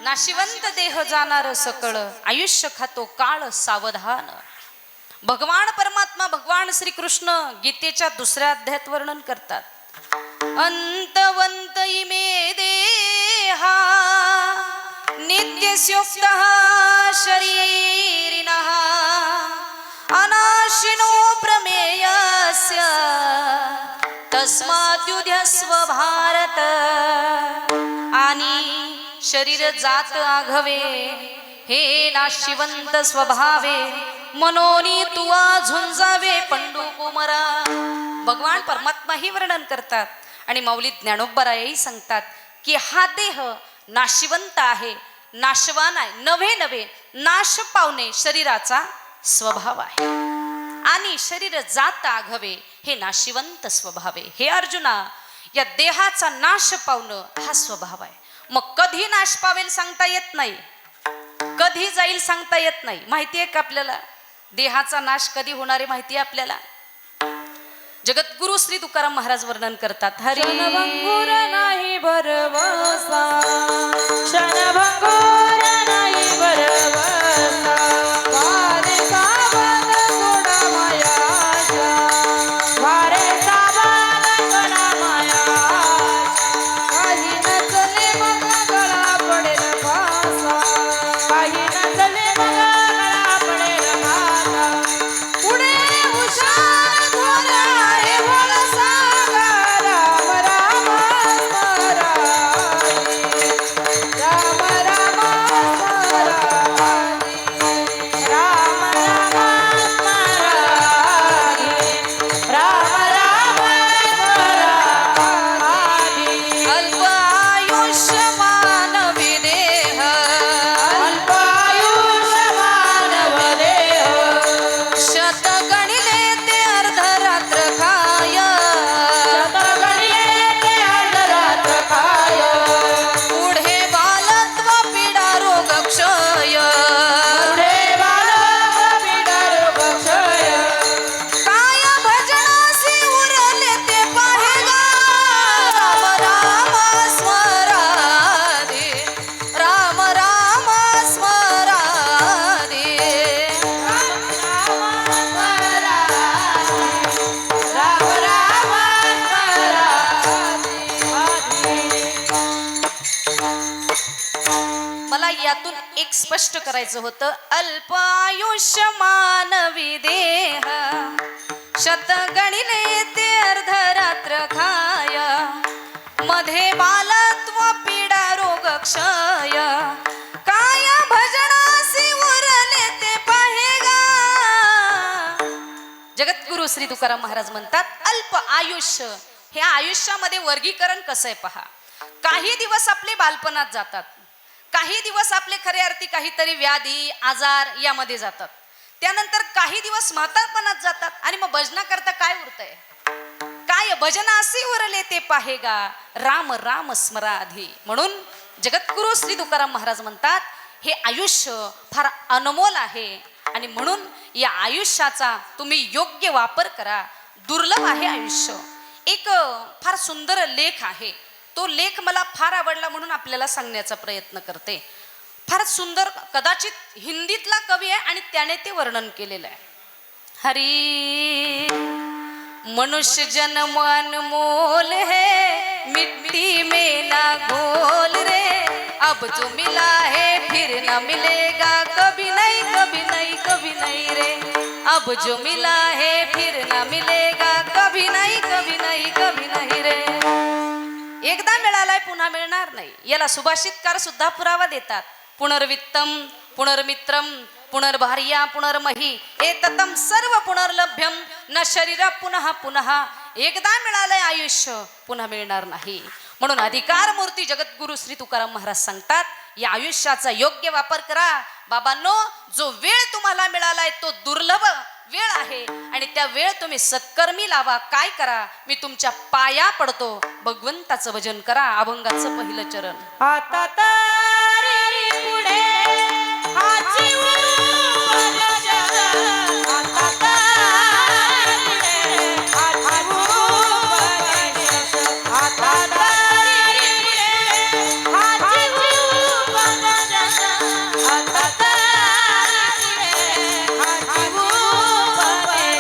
नाशिवंत देह जाणार सकळ, आयुष्य खातो काळ सावधान. भगवान परमात्मा भगवान श्रीकृष्ण गीतेच्या 2ऱ्या अध्यायात वर्णन करतात. अंतवंत इमे देहा नित्यस्योक्तः शरीरिणः अनाशिनो प्रमेयस्य तस्माद्युध्यस्व भारत. आणि शरीर जात आघवे हे नाशिवंत स्वभावे, मनोनी तुवा झुंजावे पंडू कुमरा. भगवान परमात्मा ही वर्णन करतात आणि माऊली ज्ञानोबरायही सांगतात की हा देह नाशिवंत आहे, नाशवान आहे. नव्हे नव्हे नाश पावणे शरीराचा स्वभाव आहे आणि शरीर जात आघवे हे नाशिवंत स्वभाव आहे. हे अर्जुना, या देहाचा नाश पावणं हा स्वभाव आहे. मग कधी नाश पावेल सांगता येत नाही, कधी जाईल सांगता येत नाही. माहिती आहे का आपल्याला देहाचा नाश कधी होणार आहे? माहिती आहे आपल्याला? जगद्गुरु श्री तुकाराम महाराज वर्णन करतात. हरी क्षणभंगुर नाही भरवसा, क्षणभंगुर नाही भरवसा, वारे सावन सोडा मायाच्या, वारे सावन सोडा मायाच्या, काही नचले मग गळा पडेल फासा, काही नचले मग गळा पडेल फासा, पुढे हुशार थोर आहे वळसागा, राम राम स्मरावी, राम राम स्मरावी, राम राम स्मरावी, राम राम स्मरावी. अल्प आयुष्य मानवी देह, अल्पायुष्य मानव देह, शत गणिले ते अर्धरात्र खाय, शतगणिले ते अर्धरात्र काय, पुढे बालत्व पीडा रोग क्षय, पुढे बालक पीडा रोग क्षय, काय भजनासी उरले ते पाहे गा, राम राम स्मरादे, राम राम स्मरादे. राम राम मला यातून एक स्पष्ट करायचं होतं. अल्प आयुष्य मानवी देह, शत गणिले ते अर्धरात्र खाय, मध्ये बालत्व पीडा रोग क्षय, काय भजनासी उरले ते पाहे गा. जगद्गुरु श्री तुकाराम महाराज म्हणतात अल्प आयुष्य. हे आयुष्यामध्ये वर्गीकरण कसं आहे पहा. काही दिवस आपले बालपणात जातात, काही दिवस आपले खरे अर्थी काहीतरी व्याधी आजार यामध्ये जातात, त्यानंतर काही दिवस म्हातारपणात जातात आणि मग भजना करता काय उरतंय? काय भजनासी उरले ते पाहेगा, राम राम स्मराधी. म्हणून जगद्गुरु श्री तुकाराम महाराज म्हणतात हे आयुष्य फार अनमोल आहे आणि म्हणून या आयुष्याचा तुम्ही योग्य वापर करा. दुर्लभ आहे आयुष्य. एक फार सुंदर लेख आहे, तो लेख मला फार आवडला म्हणून आपल्याला सांगण्याचा प्रयत्न करते. फार सुंदर, कदाचित हिंदीतला कवी आहे आणि त्याने ते वर्णन केलेलं आहे. हरी मनुष्य जन्म अनमोल है, मिट्टी में ना घोल रे, अब जो मिला है फिर न मिलेगा, कभी नहीं कभी नहीं कभी नहीं रे, अब जो मिला है फिर न मिलेगा, कभी नहीं कभी नहीं कभी नहीं रे. एकदा मिळालाय पुन्हा मिळणार नाही, याला सुभाषितकार सुद्धा पुरावा देतात. पुनर्वित्तम पुनर्मित्रम पुनर्भार्या पुनर्मही एततम सर्व पुनर्लभ्यम न शरीर पुनः पुनः. एकदा मिळालंय आयुष्य पुन्हा मिळणार नाही. म्हणून अधिकार मूर्ती जगद्गुरु श्री तुकाराम महाराज सांगतात, या आयुष्याचा योग्य वापर करा. बाबांनो, जो वेळ तुम्हाला मिळालाय तो दुर्लभ वेळ आहे आणि त्या वेळ तुम्ही सत्कर्मी लावा. काय करा? मी तुमच्या पाया पडतो, भगवंताचं भजन करा. अभंगाचं पहिलं चरण. आता तारी पुढे हाची उपदेश, आता तारी पुढे हाची उपदेश, आता तारी पुढे हाची उपदेश, आता तारी पुढे हाची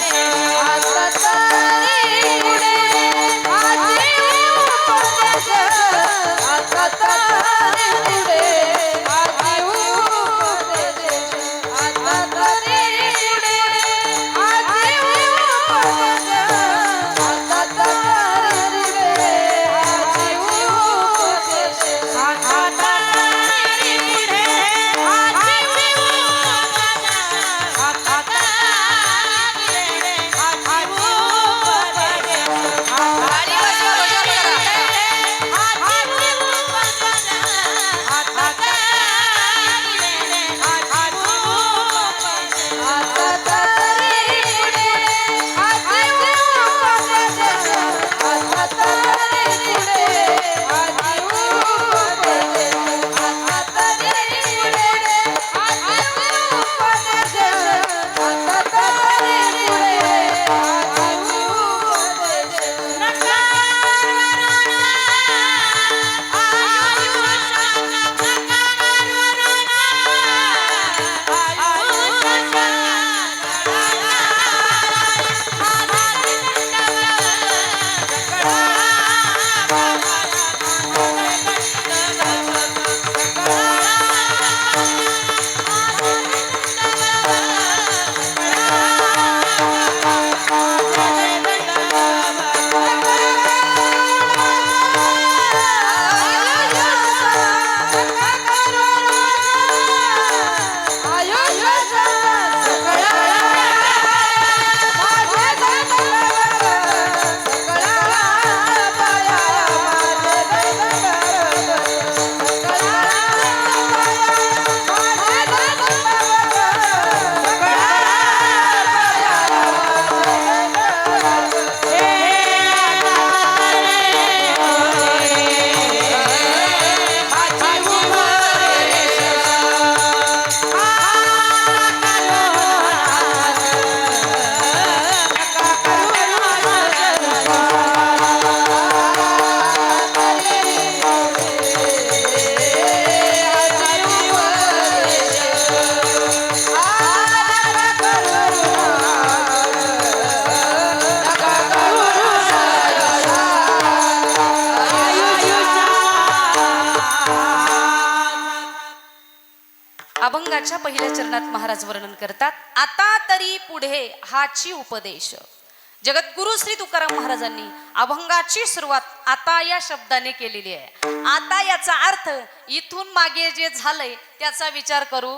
उपदेश, आता तारी पुढे हाची उपदेश, आता तारी पुढे हाची उपदेश, आता तारी पुढे हाची उपदेश, आता तारी पुढे हाची उपदेश, आता तारी पुढे हाची उपदेश, आता तारी अभंगाच्या पहिल्या चरणात महाराज वर्णन करतात, आता तरी पुढे हाची उपदेश. जगद्गुरु श्री तुकाराम महाराजांनी अभंगाची सुरुवात आता या शब्दाने केलेली आहे. आता याचा अर्थ इथून मागे जे झालंय त्याचा विचार करू.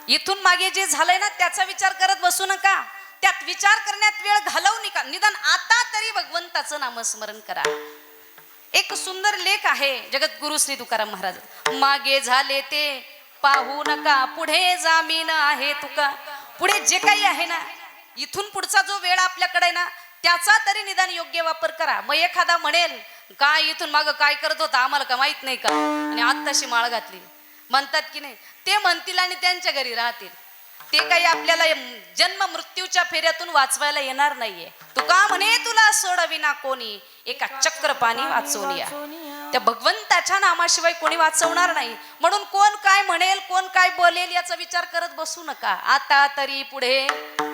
इथून मागे जे झालंय ना त्याचा विचार करत बसू नका. त्यात विचार करण्यात वेळ घालवू नका. निदान आता तरी भगवंताचं नामस्मरण करा. एक सुंदर लेख आहे जगद्गुरु श्री तुकाराम महाराज. मागे झाले ते पाहू नका, पुढे जामीन आहे तुका. पुढे जे काही आहे ना, इथून पुढचा जो वेळ आपल्याकडे आहे ना त्याचा तरी निदान योग्य वापर करा. मग एखादा म्हणेल, काय इथून मागं काय करत होता आम्हाला का माहित नाही का, आणि आत्ताशी माळ घातली म्हणतात की नाही. ते म्हणतील आणि त्यांच्या घरी राहतील. ते काही आपल्याला जन्म मृत्यूच्या फेऱ्यातून वाचवायला येणार नाहीये. तुका म्हणे तुला सोडविना कोणी, एका चक्र पाणी वाचवून या. त्या भगवंताच्या नामाशिवाय कोणी वाचवणार नाही. म्हणून कोण काय म्हणेल, कोण काय बोलेल याचा विचार करत बसू नका. आता तरी पुढे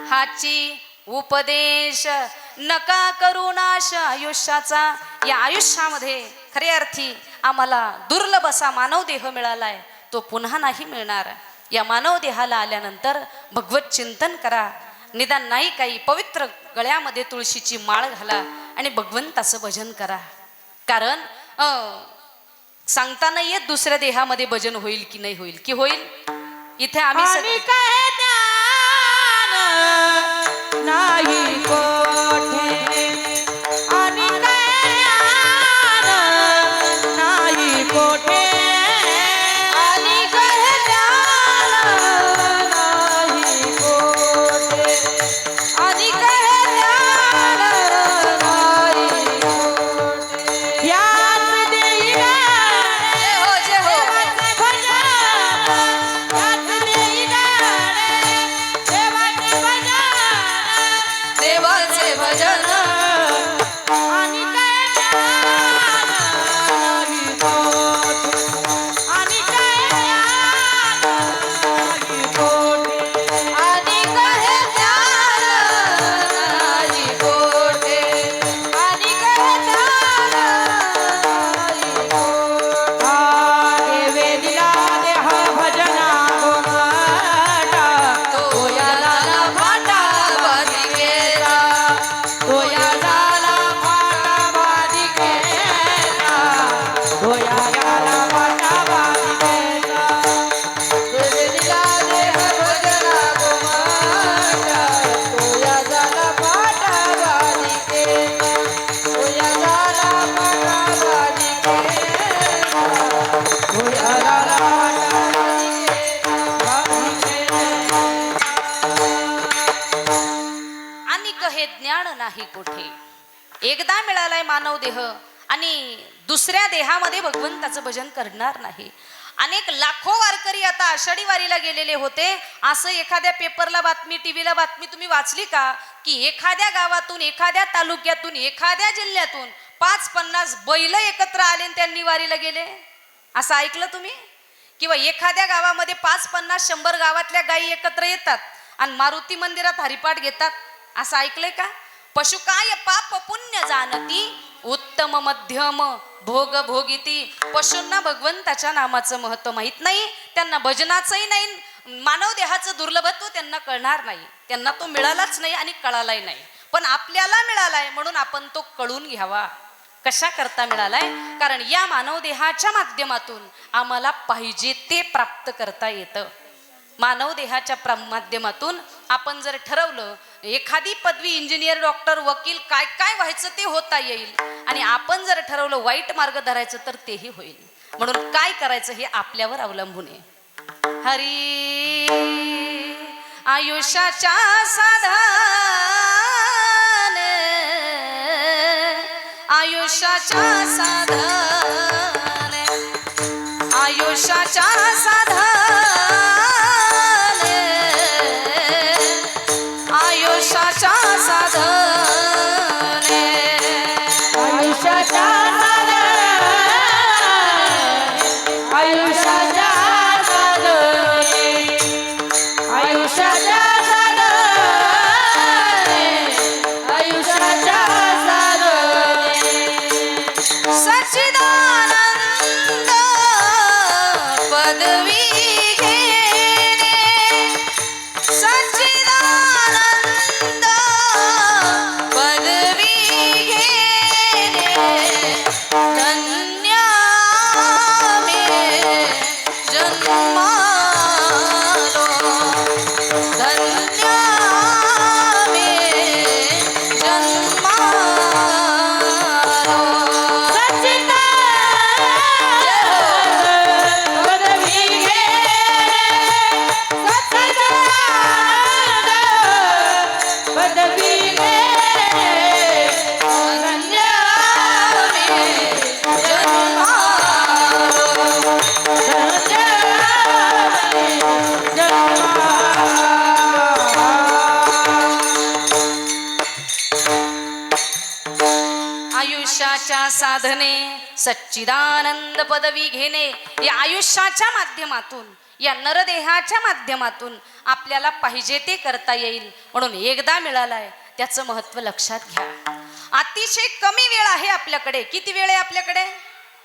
हाची उपदेश नका करू नाश आयुष्याचा. या आयुष्यामध्ये खऱ्या अर्थी आम्हाला दुर्लभ असा मानव देह मिळालाय, तो पुन्हा नाही मिळणार. या मानव देहाला आल्यानंतर भगवत चिंतन करा. निदान नाही काही पवित्र गळ्यामध्ये तुळशीची माळ घाला आणि भगवंताचं भजन करा. कारण सांगता नाही येत दुसऱ्या देहामध्ये भजन होईल की नाही होईल. की होईल? इथे आम्ही आणि काय ज्ञान नाही कोठे, आणि काय ज्ञान नाही कोठे, आणि काय ज्ञान नाही कोठे, आणि काय ज्ञान नाही कोठे. याच देई गाणे हो जे हो देवाचे भजन, याच देई गाणे देवाचे भजन, देवाचे भजन. आणि काय ज्ञान नाही कोठे, आणि काय ज्ञान नाही कोठे, आणि काय ज्ञान नाही कोठे, आणि काय ज्ञान नाही कोठे. देवे दिला देह भजना गोमाटा, तो या झाला फाटा बाधिकेचा, तो या झाला फाटा बाधिकेचा, तो या झाला फाटा बाधिकेचा. देवे दिला देह भजना गोमाटा, तो या झाला फाटा बाधिकेचा, तो या झाला फाटा बाधिकेचा, तो या झाला फाटा बाधिकेचा. आणि कहे ज्ञान नाही कोठे. एकदा मिळालाय मानव देह आणि दुसऱ्या देहामध्ये भगवंताचं भजन करणार नाही. अनेक लाखो वारकरी आता आषाढी वारीला गेलेले होते. असं एखाद्या पेपरला बातमी, टीव्हीला बातमी तुम्ही वाचली का की एखाद्या गावातून, एखाद्या तालुक्यातून, एखाद्या जिल्ह्यातून 5-50 बैल एकत्र आले आणि त्यांनी वारीला गेले? असं ऐकलं तुम्ही? किंवा एखाद्या गावामध्ये 5-50-100 गावातल्या गायी एकत्र येतात आणि मारुती मंदिरात हरिपाठ घेतात? असं ऐकलंय का? पशुकाय पाप पुण्य जाणती, उत्तम मध्यम भोग भोगिती. पशूंना भगवंताच्या नामाचं महत्व माहीत नाही, त्यांना भजनाचंही नाही, मानव देहाचं दुर्लभत्व त्यांना कळणार नाही, त्यांना तो मिळालाच नाही आणि कळालाही नाही. पण आपल्याला मिळालाय म्हणून आपण तो कळून घ्यावा. कशा करता मिळालाय? कारण या मानव देहाच्या माध्यमातून आम्हाला पाहिजे ते प्राप्त करता येतं. मानव देहाच्या माध्यमातून आपण जर ठरवलं एखादी पदवी, इंजिनियर, डॉक्टर, वकील, काय काय व्हायचं ते होता येईल. आणि आपण जर ठरवलं वाईट मार्ग धरायचं तर तेही होईल. म्हणून काय करायचं हे आपल्यावर अवलंबून आहे. हरी आयुष्याच्या साधन, आयुष्याच्या साधन, आयुष्याच्या साधन, आयुष्याच्या साधन, आयुष्याच्या साधन, आयुष्याच्या साधन, आयुष्याच्या साधन, आयुष्याच्या साधन. साधने सच्चिदानंद पदवी घेणे या आयुष्याच्या माध्यमातून या नरदेहाच्या माध्यमातून आपल्याला पाहिजे ते करता येईल. म्हणून एकदा मिळालाय त्याचं महत्व लक्षात घ्या. अतिशय कमी वेळ आहे आपल्याकडे. किती वेळ आहे आपल्याकडे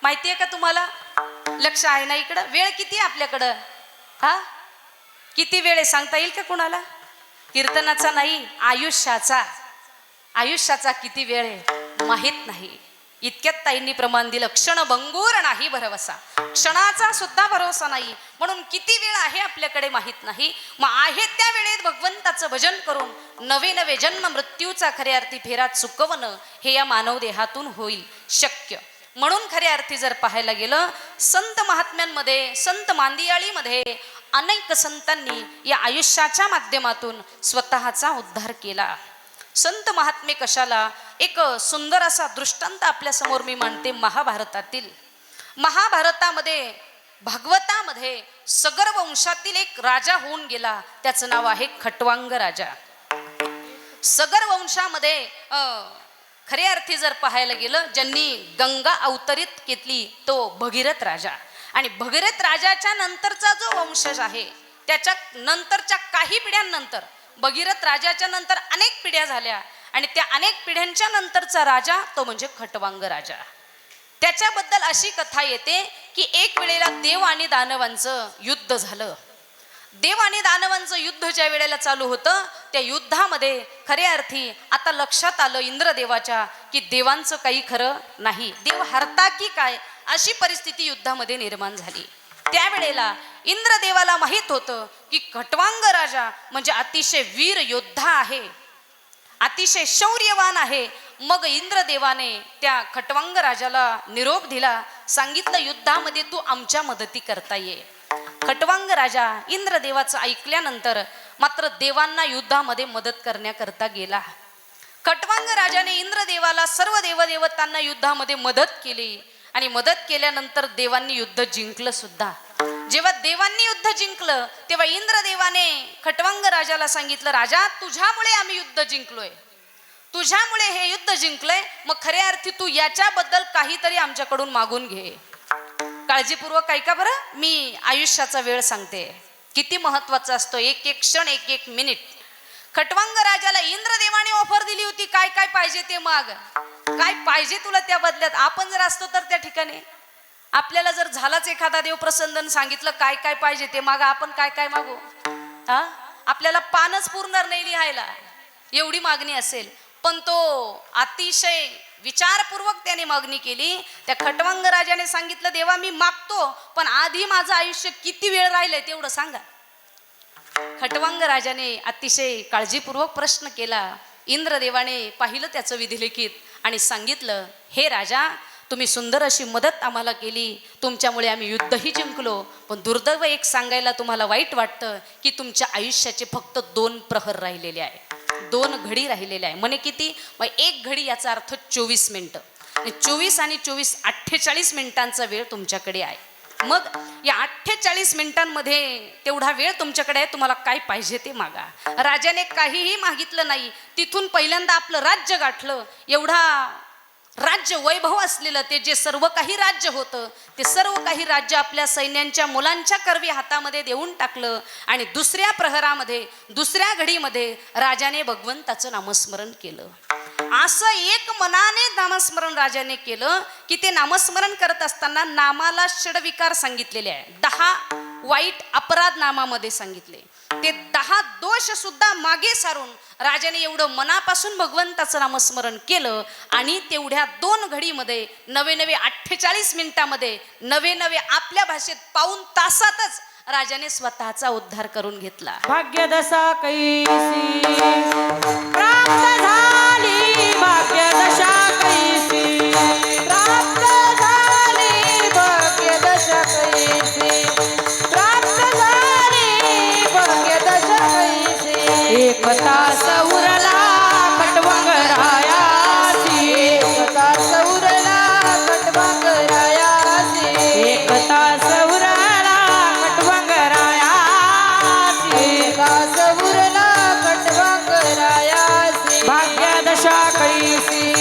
माहिती आहे का तुम्हाला? लक्ष आहे ना इकडं? वेळ किती आहे आपल्याकडं? हा, किती वेळ आहे सांगता येईल का कुणाला? कीर्तनाचा नाही, आयुष्याचा. आयुष्याचा किती वेळ आहे माहित नाही. इतक्यात ताईंनी प्रमाण दिलं, क्षण भंगूर नाही भरवसा. क्षणाचा सुद्धा भरोसा नाही. म्हणून किती वेळ आहे आपल्याकडे माहित नाही. मग आहे त्या वेळेत भगवंताचं भजन करून नवे नवे जन्म मृत्यूचा खऱ्या अर्थी फेरा चुकवणं हे या मानव देहातून होईल शक्य. म्हणून खऱ्या अर्थी जर पाहायला गेलं, संत महात्म्यांमध्ये, संत मांदियाळीमध्ये अनेक संतांनी या आयुष्याच्या माध्यमातून स्वतःचा उद्धार केला. संत महात्मे कशाला? एक सुंदर असा दृष्टांत आपल्या समोर मी मांडते. महाभारतातील, महाभारतामध्ये भागवतामध्ये सगर वंशातील एक राजा होऊन गेला. त्याचं नाव आहे खट्वांग राजा. सगर वंशामध्ये खऱ्या अर्थी जर पाहायला गेलं, ज्यांनी गंगा अवतरित केली तो भगीरथ राजा. आणि भगीरथ राजाच्या नंतरचा जो वंशज आहे, त्याच्या नंतरच्या काही पिढ्यांनंतर, भगीरथ राजाच्या नंतर अनेक पिढ्या झाल्या आणि त्या अनेक पिढ्यांच्या नंतरचा राजा तो म्हणजे खट्वांग राजा. त्याच्याबद्दल अशी कथा येते की एक वेळेला देव आणि दानवांचं युद्ध झालं. देव आणि दानवांचं युद्ध ज्या वेळेला चालू होतं, त्या युद्धामध्ये खऱ्या अर्थी आता लक्षात आलं इंद्रदेवाच्या की देवांचं काही खरं नाही, देव हरता की काय, अशी परिस्थिती युद्धामध्ये निर्माण झाली. त्यावेळेला इंद्रदेवाला माहित होतं की खट्वांग राजा म्हणजे अतिशय वीर योद्धा आहे, अतिशय शौर्यवान आहे. मग इंद्रदेवाने त्या खट्वांग राजाला निरोप दिला, सांगितलं युद्धामध्ये तू आमच्या मदती करता ये. खट्वांग राजा इंद्रदेवाचं ऐकल्यानंतर मात्र देवांना युद्धामध्ये मदत करण्याकरता गेला. खट्वांग राजाने इंद्रदेवाला सर्व देवदेवतांना युद्धामध्ये मदत केली आणि मदत केल्यानंतर देवांनी युद्ध जिंकलं सुद्धा. जेव्हा देवांनी युद्ध जिंकलं तेव्हा इंद्रदेवाने खट्वांग राजाला सांगितलं, राजा तुझ्यामुळे आम्ही युद्ध जिंकलोय, तुझ्यामुळे हे युद्ध जिंकलंय, मग खऱ्या अर्थी तू याच्याबद्दल काहीतरी आमच्याकडून मागून घे. काळजीपूर्वक ऐका बरं, मी आयुष्याचा वेळ सांगते, किती महत्वाचा असतो एक एक क्षण, एक एक मिनिट. खट्वांग राजाला इंद्रदेवाने ऑफर दिली होती, काय काय पाहिजे ते माग, काय पाहिजे तुला त्या बदल्यात. आपण जर असतो तर त्या ठिकाणी आपल्याला जर झालाच एखादा देव प्रसन्न सांगितलं काय काय पाहिजे ते मागा, आपण काय काय मागू? हा, आपल्याला पानच पुरणार नाही लिहायला, एवढी मागणी असेल. पण तो अतिशय विचारपूर्वक त्याने मागणी केली. त्या खट्वांग राजाने सांगितलं, देवा मी मागतो पण आधी माझं आयुष्य किती वेळ राहिलंय तेवढं सांगा. खट्वांग राजाने अतिशय काळजीपूर्वक प्रश्न केला. इंद्रदेवाने पाहिलं त्याचं विधिलिखित आणि सांगितलं, हे राजा तुम्ही सुंदर अशी मदत आम्हाला केली, तुमच्यामुळे आम्ही युद्धही जिंकलो, पण दुर्दैव एक सांगायला तुम्हाला वाईट वाटतं की तुमच्या आयुष्याचे फक्त 2 प्रहर राहिलेले आहे, 2 घडी राहिलेले आहे. म्हणे किती? मग 1 घडी याचा अर्थ 24 मिनिटं. 24 आणि 24 48 मिनिटांचा वेळ तुमच्याकडे आहे. मग या 48 मिनिटांमध्ये तेवढा वेळ तुमच्याकडे आहे, तुम्हाला काय पाहिजे ते मागा. राजाने काहीही मागितलं नाही. तिथून पहिल्यांदा आपलं राज्य गाठलं. एवढा राज्य वैभव असलेलं ते जे सर्व काही राज्य होतं ते सर्व काही राज्य आपल्या सैन्यांच्या मुलांच्या करवी हातामध्ये देऊन टाकलं. आणि दुसऱ्या प्रहरामध्ये, दुसऱ्या घडीमध्ये राजाने भगवंताचं नामस्मरण केलं. असं एक मनाने नामस्मरण राजाने केलं की ते नामस्मरण करत असताना नामाला षडविकार सांगितलेले आहे. 10 वाईट अपराध नामामध्ये सांगितले. ते 10 दोष सुद्धा मागे सारून राजाने एवढं मनापासून भगवंताचं नामस्मरण केलं आणि तेवढ्या 2 घडीमध्ये नवे 48 मिनिटामध्ये नवे आपल्या भाषेत पाऊण तासातच राजाने स्वतःचा उद्धार करून घेतला. भाग्यदशा कैसी प्राप्त झाली, भाग्यदशा कैसी प्राप्त झाली, भाग्यदशा कैसी प्राप्त झाली, भाग्यदशा कैसी. एक तास उरला खट्वांग रायासी, एक तास उरला खट्वांग रायासी, एक तास उरला खट्वांग रायासी, एक तास उरला खट्वांग रायासी. भाग्यदशा कैसी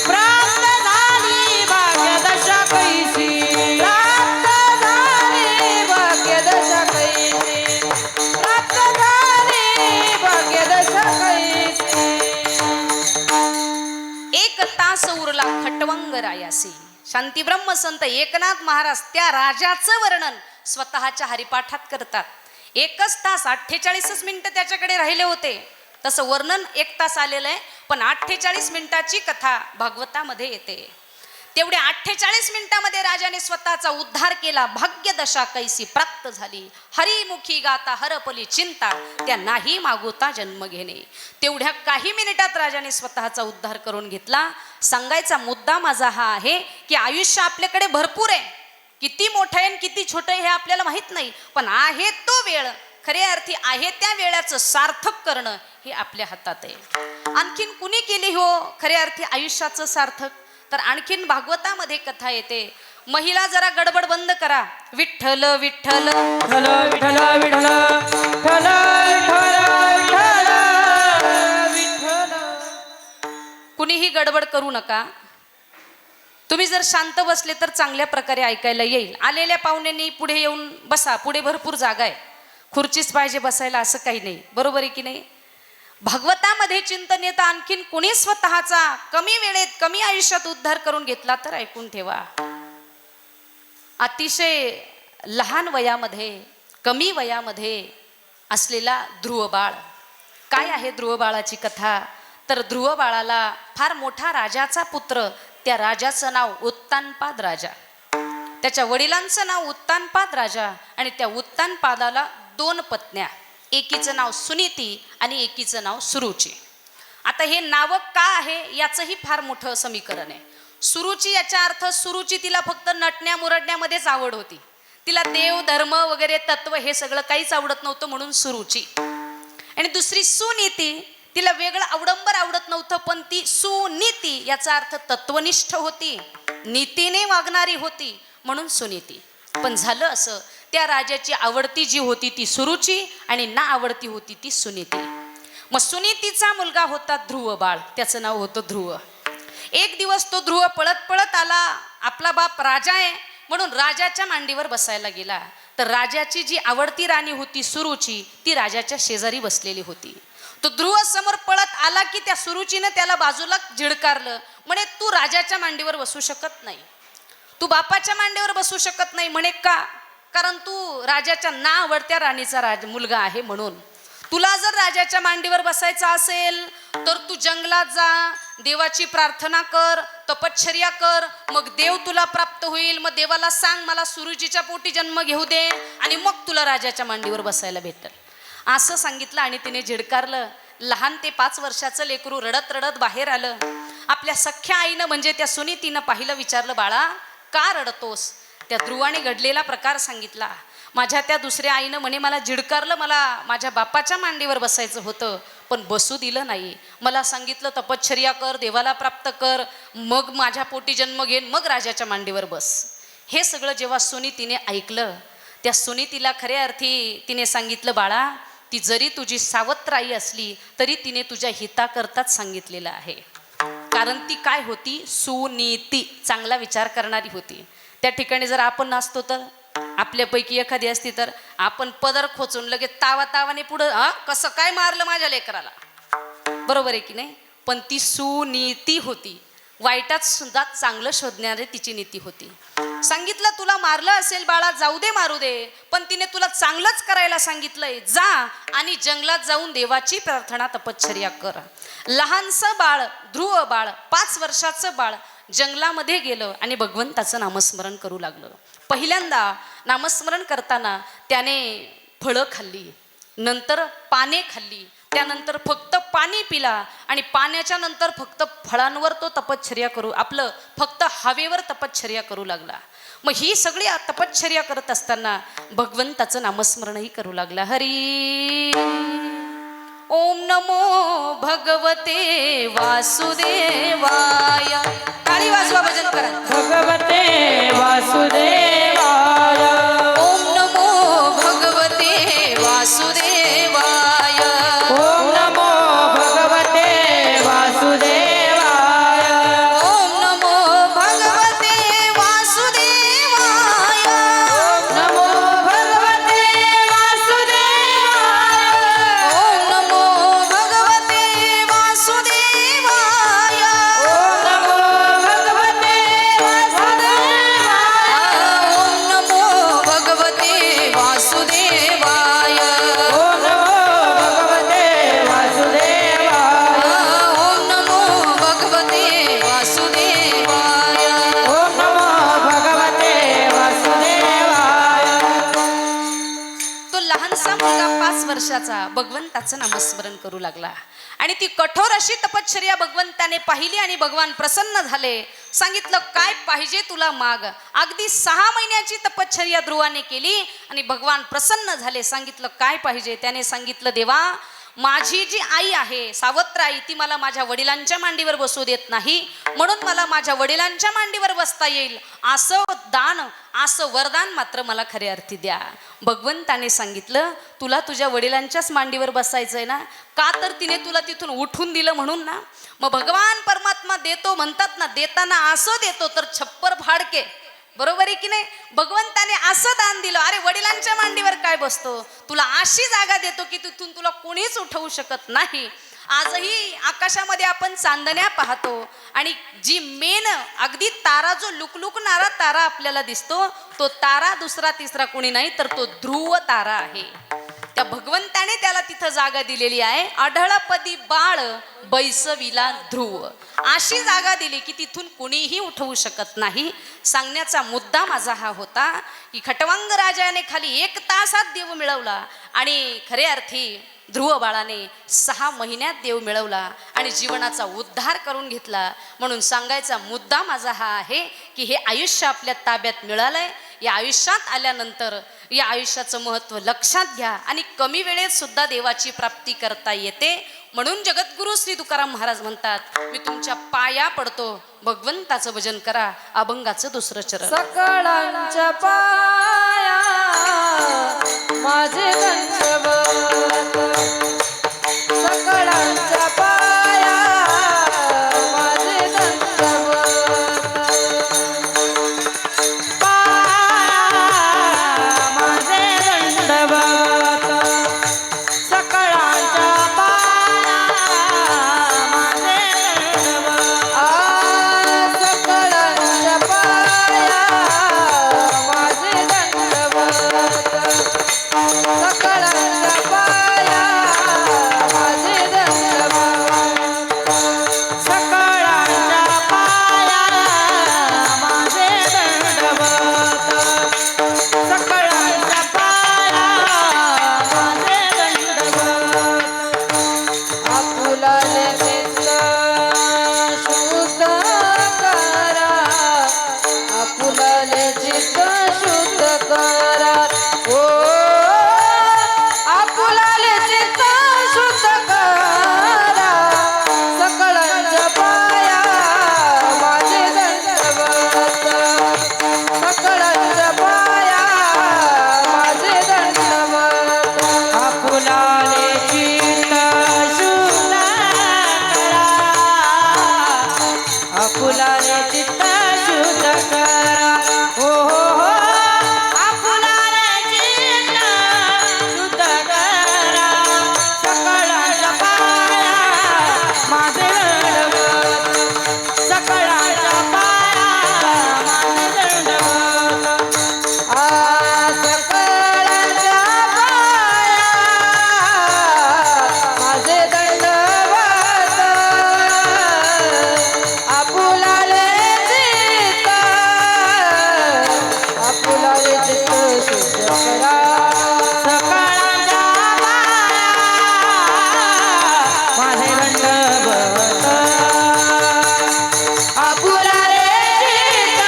प्राप्त झाली, विश्वास उरला खटवंग रायासी. शांती ब्रह्मसंत एकनाथ महाराज त्या राजाचं वर्णन स्वतःच्या हरिपाठात करतात. 1 तास 48 मिनिटं त्याच्याकडे राहिले होते. तसं वर्णन 1 तास आलेलं आहे, पण 48 मिनिटाची कथा भागवतामध्ये येते. तेवढ्या 48 मिनिटामध्ये राजाने स्वतःचा उद्धार केला. भाग्यदशा कैसी प्राप्त झाली. हरिमुखी गाता हरपली चिंता, त्या नाही मागोता जन्म घेणे. तेवढ्या काही मिनिटात राजाने स्वतःचा उद्धार करून घेतला. सांगायचा मुद्दा माझा हा आहे की आयुष्य आपल्याकडे भरपूर आहे. किती मोठं आहे आणि किती छोटं आहे हे आपल्याला माहित नाही, पण आहे तो वेळ खऱ्या अर्थी आहे त्या वेळाचं सार्थक करणं हे आपल्या हातात आहे. आणखीन कुणी केली हो खऱ्या अर्थी आयुष्याचं सार्थक? तर आणखीन भागवतामध्ये कथा येते. महिला जरा गडबड बंद करा. विठ्ठल विठ्ठल विठ्ठल विठ्ठल विठ्ठल विठ्ठल विठ्ठल. कुणीही गडबड करू नका. तुम्ही जर शांत बसले तर चांगल्या प्रकारे ऐकायला येईल. आलेल्या पाहुण्यांनी पुढे येऊन बसा. पुढे भरपूर जागा आहे, खुर्चीच पाहिजे बसायला असं काही नाही. बरोबर आहे की नाही? भागवतामध्ये चिंतन येतं. आणखीन कुणी स्वतःचा कमी वेळेत कमी आयुष्यात उद्धार करून घेतला तर ऐकून ठेवा. अतिशय लहान वयामध्ये कमी वयामध्ये असलेला ध्रुव बाळ. काय आहे ध्रुव बाळाची कथा? तर ध्रुव बाळाला फार मोठा राजाचा पुत्र, त्या राजाचं नाव उत्तानपाद राजा. त्याच्या वडिलांचं नाव उत्तानपाद राजा आणि त्या उत्तानपादाला 2 पत्न्या. एकीचं नाव सुनीती आणि एकीचं नाव सुरुची. आता हे नाव का आहे याचंही फार मोठं समीकरण आहे. सुरुची याचा अर्थ सुरुची तिला फक्त नटण्या मुरडण्यामध्येच आवड होती. तिला देव धर्म वगैरे तत्व हे सगळं काहीच आवडत नव्हतं म्हणून सुरुची. आणि दुसरी सुनीती, तिला वेगळं अवडंबर आवडत नव्हतं, पण ती सुनीती याचा अर्थ तत्वनिष्ठ होती, नीतीने वागणारी होती म्हणून सुनीती. पण झालं असं, त्या राजाची आवडती जी होती ती सुरुची आणि ना आवडती होती ती सुनीती. मग सुनीतीचा मुलगा होता ध्रुव बाळ, त्याचं नाव होतं ध्रुव. एक दिवस तो ध्रुव पळत पळत आला. आपला बाप राजा आहे म्हणून राजाच्या मांडीवर बसायला गेला. तर राजाची जी आवडती राणी होती सुरुची, ती राजाच्या शेजारी बसलेली होती. तो ध्रुव समोर पळत आला की त्या सुरुचीनं त्याला बाजूला झिडकारलं. म्हणे तू राजाच्या मांडीवर बसू शकत नाही, तू बापाच्या मांडीवर बसू शकत नाही. म्हणे का? कारण तू राजाच्या ना आवडत्या राणीचा मुलगा आहे म्हणून. तुला जर राजाच्या मांडीवर बसायचं असेल तर तू जंगलात जा, देवाची प्रार्थना कर, तपश्चर्या कर, मग देव तुला प्राप्त होईल. मग देवाला सांग मला सुरुचीच्या पोटी जन्म घेऊ दे आणि मग तुला राजाच्या मांडीवर बसायला भेटेल, असं सांगितलं. आणि तिने झिडकारलं. लहान ते 5 वर्षाचं लेकरू रडत रडत बाहेर आलं. आपल्या सख्या आईनं म्हणजे त्या सुनीतीनं पाहिलं, विचारलं बाळा का रडतोस? त्या ध्रुवाने घडलेला प्रकार सांगितला. माझ्या त्या दुसऱ्या आईनं म्हणे मला झिडकारलं, मला माझ्या बापाच्या मांडीवर बसायचं होतं पण बसू दिलं नाही. मला सांगितलं तपश्चर्या कर, देवाला प्राप्त कर, मग माझ्या पोटी जन्म घेन, मग राजाच्या मांडीवर बस. हे सगळं जेव्हा सुनीतीने ऐकलं, त्या सुनीतीला खऱ्या अर्थी तिने सांगितलं बाळा, ती जरी तुझी सावत्र आई असली तरी तिने तुझ्या हिताकरताच सांगितलेलं आहे. कारण ती काय होती? सुनीती, चांगला विचार करणारी होती. त्या ठिकाणी जर आपण नसतो तर, आपल्यापैकी एखादी असती तर आपण पदर खोचून लगेच तावाने पुढं कसं काय मारलं माझ्या लेकराला, बरोबर आहे की नाही? पण ती सुनीती होती. वाईटात सुद्धा चांगलं शोधणारी तिची नीती होती. सांगितलं तुला मारलं असेल बाळा, जाऊ दे मारू दे, पण तिने तुला चांगलंच करायला सांगितलंय. जा आणि जंगलात जाऊन देवाची प्रार्थना तपश्चर्या कर. लहानसं बाळ, ध्रुव बाळ, 5 वर्षाचं बाळ जंगलामध्ये गेलं आणि भगवंताचं नामस्मरण करू लागलं. पहिल्यांदा नामस्मरण करताना त्याने फळं खाल्ली, नंतर पाने खाल्ली, त्यानंतर फक्त पाणी पिला आणि पाण्याच्या नंतर फक्त फळांवर तो तपश्चर्या करू, आपलं फक्त हवेवर तपश्चर्या करू लागला. मग ही सगळी तपश्चर्या करत असताना भगवंताचं नामस्मरणही करू लागला. हरी ओम नमो भगवते वासुदेवाय. टाळी वाजवा, भजन करा. भगवते वासुदेवाय. ओम नमो भगवते वासुदेवाय. ओम नमो भगवते वासुदेवाय. ओम नमो भगवते वासुदेवाय. ओम नमो भगवते वासुदेवाय. ओम नमो भगवते वासुदेवाय. ओम नमो वर्षाचा भगवंताचं नामस्मरण करू लागला आणि ती कठोर अशी तपश्चर्या भगवंताने पाहिली आणि भगवान प्रसन्न झाले. सांगितलं काय पाहिजे तुला माग. अगदी 6 महिन्याची तपश्चर्या ध्रुवाने केली आणि भगवान प्रसन्न झाले. सांगितलं काय पाहिजे. त्याने सांगितलं देवा माझी जी आई आहे सावत्र आई ती मला माझ्या वडिलांच्या मांडीवर बसू देत नाही, म्हणून मला माझ्या वडिलांच्या मांडीवर बसता येईल असं दान असं वरदान मात्र मला खऱ्या अर्थी द्या. भगवंताने सांगितलं तुला तुझ्या वडिलांच्याच मांडीवर बसायचंय ना, का तर तिने तुला तिथून उठून दिलं म्हणून ना. मग भगवान परमात्मा देतो म्हणतात ना, देताना असं देतो तर छप्पर फाडके. बरोबर आहे की नाही. भगवंताने असं दान दिलं, अरे वडिलांच्या मांडीवर काय बसतो, तुला अशी जागा देतो की तिथून तुला कोणीच उठवू शकत नाही. आजही आकाशामध्ये आपण चांदण्या पाहतो आणि जी मेन अगदी तारा जो लुकलुकणारा तारा आपल्याला दिसतो तो तारा दुसरा तिसरा कोणी नाही तर तो ध्रुव तारा आहे. त्या भगवंताने त्याला तिथं जागा दिलेली आहे. आढळपदी बाळ बैसविला ध्रुव, अशी जागा दिली की तिथून कुणीही उठवू शकत नाही. सांगण्याचा मुद्दा माझा हा होता की खटवांग राजाने खाली 1 तासात देव मिळवला आणि खरे अर्थी ध्रुव बाळाने 6 महिन्यात देव मिळवला आणि जीवनाचा उद्धार करून घेतला. म्हणून सांगायचा मुद्दा माझा हा आहे की हे आयुष्य आपल्या ताब्यात मिळालंय. या आयुष्यात आल्यानंतर या आयुष्याचं महत्त्व लक्षात घ्या आणि कमी वेळेत सुद्धा देवाची प्राप्ती करता येते. म्हणून जगद्गुरु श्री तुकाराम महाराज म्हणतात मी तुमच्या पाया पडतो, भगवंताचं भजन करा. अभंगाचं 2रं चरण. सकळांच्या पाया माझे दंडवत, सकळांच्या पाया माझे दंडवत, पाया माझे दंडवत, सकळांच्या पाया माझे दंडवत, सकळांच्या पाया माझे दंडवत, सकळांच्या पाया माझे दंडवत, सकळांच्या पाया माझे दंडवत, सकळांच्या पाया माझे दंडवत. आपुलाले चित्त शुद्ध करा, आपुलाले चित्त शुद्ध करा, ओ आपुलाले चित्त शुद्ध करा, सकळांच्या पाया माझे दंडवत, सकळांच्या पाया माझे दंडवत. आपुलाले चित्त शुद्ध करा, आपुलाले चित्त शुद्ध करा, हो हो हो आपुलाले चित्त शुद्ध करा, सकळांच्या पाया माझे दंडवत, सकळांच्या पाया माझे दंडवत. सकळांच्या पाया माझे दंडवत, आपुलाले चित्त, आपुलाले चित्त शुद्ध करा, सकळांच्या पाया माझे दंडवत, आपुलाले चित्त,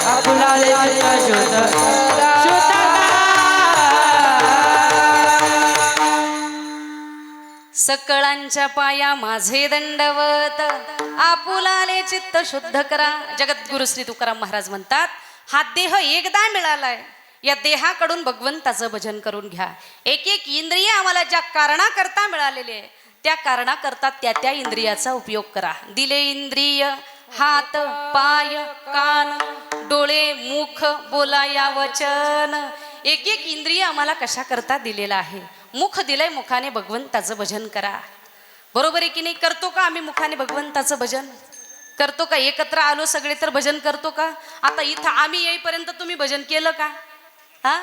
आपुलाले चित्त शुद्ध करा, शुद्ध करा. सकळांच्या पाया माझे दंडवत, आपुलाले चित्त शुद्ध करा. जगद्गुरु श्री तुकाराम महाराज म्हणतात हा देह एकदा मिळालाय, या देहाकडून भगवंताचं भजन करून घ्या. एक एक इंद्रिय आम्हाला ज्या कारणाकरता मिळालेले आहे त्या कारणाकरता त्या त्या इंद्रियाचा उपयोग करा. दिले इंद्रिय हात पाय कान डोळे मुख बोलाया वचन, एक एक इंद्रिय आम्हाला कशा करता दिलेला आहे. मुख दिलंय, मुखाने भगवंताचं भजन करा. बरोबर आहे की नाही. करतो का आम्ही मुखाने भगवंताचं भजन? करतो का? एकत्र आलो सगळे तर भजन करतो का? आता इथं आम्ही येईपर्यंत तुम्ही भजन केलं का? हा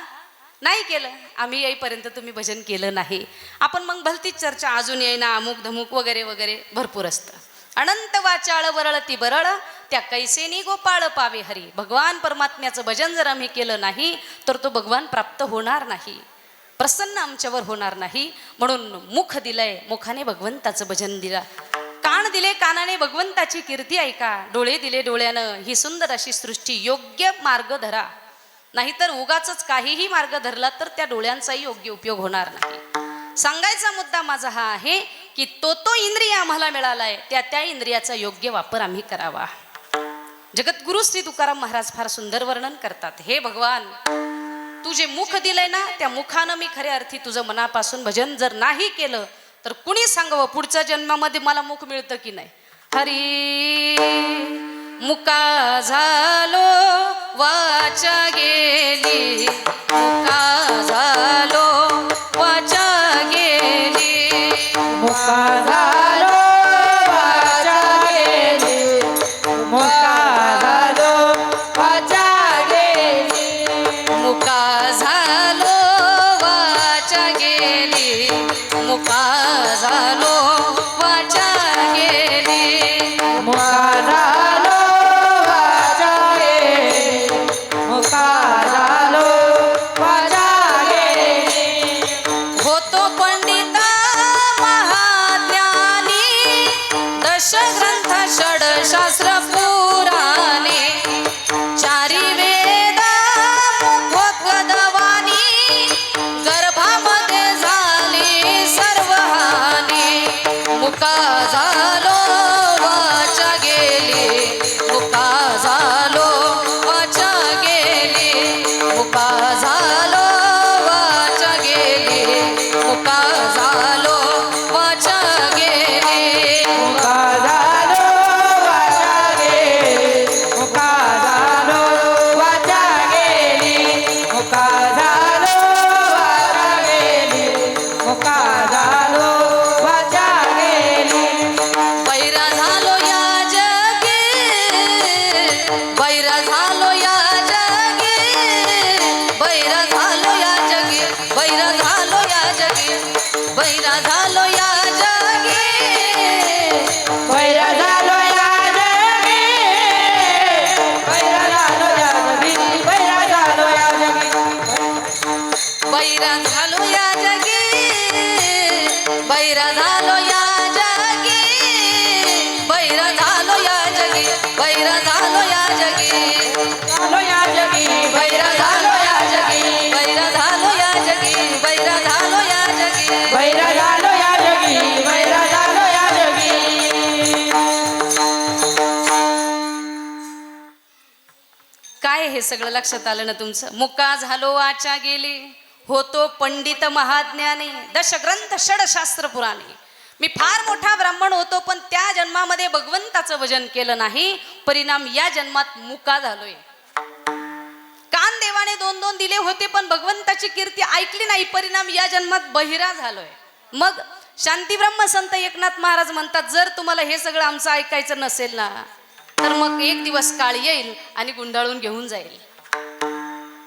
नाही केलं. आम्ही येईपर्यंत तुम्ही भजन केलं नाही. आपण मग भलतीच चर्चा अजून येईना अमुक धमुक वगैरे वगैरे भरपूर असतं. अनंत वाचाळ वरळती बरळ त्या कैसेनी गोपाळ पावे हरी. भगवान परमात्म्याचं भजन जर आम्ही केलं नाही तर तो भगवान प्राप्त होणार नाही. प्रसन्न आमच्यावर होणार नाही. म्हणून मुख दिलंय, मुखाने भगवंताचं भजन दिला. कान दिले, कानाने भगवंताची कीर्ती ऐका. डोळे दिले, डोळ्यानं ही सुंदर अशी सृष्टी. योग्य मार्ग धरा, नाहीतर उगाच काहीही मार्ग धरला तर त्या डोळ्यांचाही योग्य उपयोग होणार नाही. सांगायचा मुद्दा माझा हा आहे की तो इंद्रिय आम्हाला मिळालाय, त्या इंद्रियाचा योग्य वापर आम्ही करावा. जगद्गुरु श्री तुकाराम महाराज फार सुंदर वर्णन करतात. हे भगवान, तू जे मुख दिलंय ना, त्या मुखानं मी खऱ्या अर्थी तुझं मनापासून भजन जर नाही केलं तर कुणी सांगावं पुढच्या जन्मामध्ये मला मुख मिळतं की नाही. हरी मुका झालो वाचा गेली, मुका झालो वाचा गेली, मुका झालो वाचा गेली, मुका झालो वाचा गेली, मुका झालो वाचा गेली, मुका झालो वाचा गेली, मुका झालो वाचा गेली, मुका झालो वाचा गेली. होतो पंडिता महाज्ञानी, दशग्रंथ षडशास्त्र पुराणे, चारी वेदा मुखोद्गवानी, गर्भामध्ये झाली सर्व हानी. मुका झालो वाचा गेली, मुका झालो वाचा गेली, मुका झालो वाचा गेली, मुका झालो वाचा गेली. मुका झालो वाचा गेली, मुका झालो वाचा गेली, मुका झालो वाचा गेली, मुका झालो वाचा गेली. बैरा झालो या जगी, बैरा झालो या जगी, बैरा झालो या जगी, बैरा झालो या जगी, बैरा झालो या जगी, बैरा झालो या जगी, बैरा झालो या जगी, बैरा झालो या जगी. बैरा झालो या जगी, बैरा झालो या जगी, बैरा झालो या जगी, बैरा झालो या जगी, झालो या जगी, बैरा झालो या जगी, बैरा झालो या जगी, बैरा झालो या जगी. बैरा झालो या जगी, बैरा झालो या जगी. काय हे सगळं लक्षात आलं ना तुमचं. मुका झालो वाचा गेली, होतो पंडित महाज्ञानी, दशग्रंथ षडशास्त्र पुराणे. मी फार मोठा ब्राह्मण होतो पण त्या जन्मामध्ये भगवंताचं भजन केलं नाही, परिणाम या जन्मात मुका झालोय. कान देवाने दोन दोन दिले होते पण भगवंताची कीर्ती ऐकली नाही, परिणाम या जन्मात बहिरा झालोय. मग शांतीब्रह्म संत एकनाथ महाराज म्हणतात, जर तुम्हाला हे सगळं आमचं ऐकायचं नसेल ना, तर मग एक दिवस काळ येईल आणि गुंडाळून घेऊन जाईल.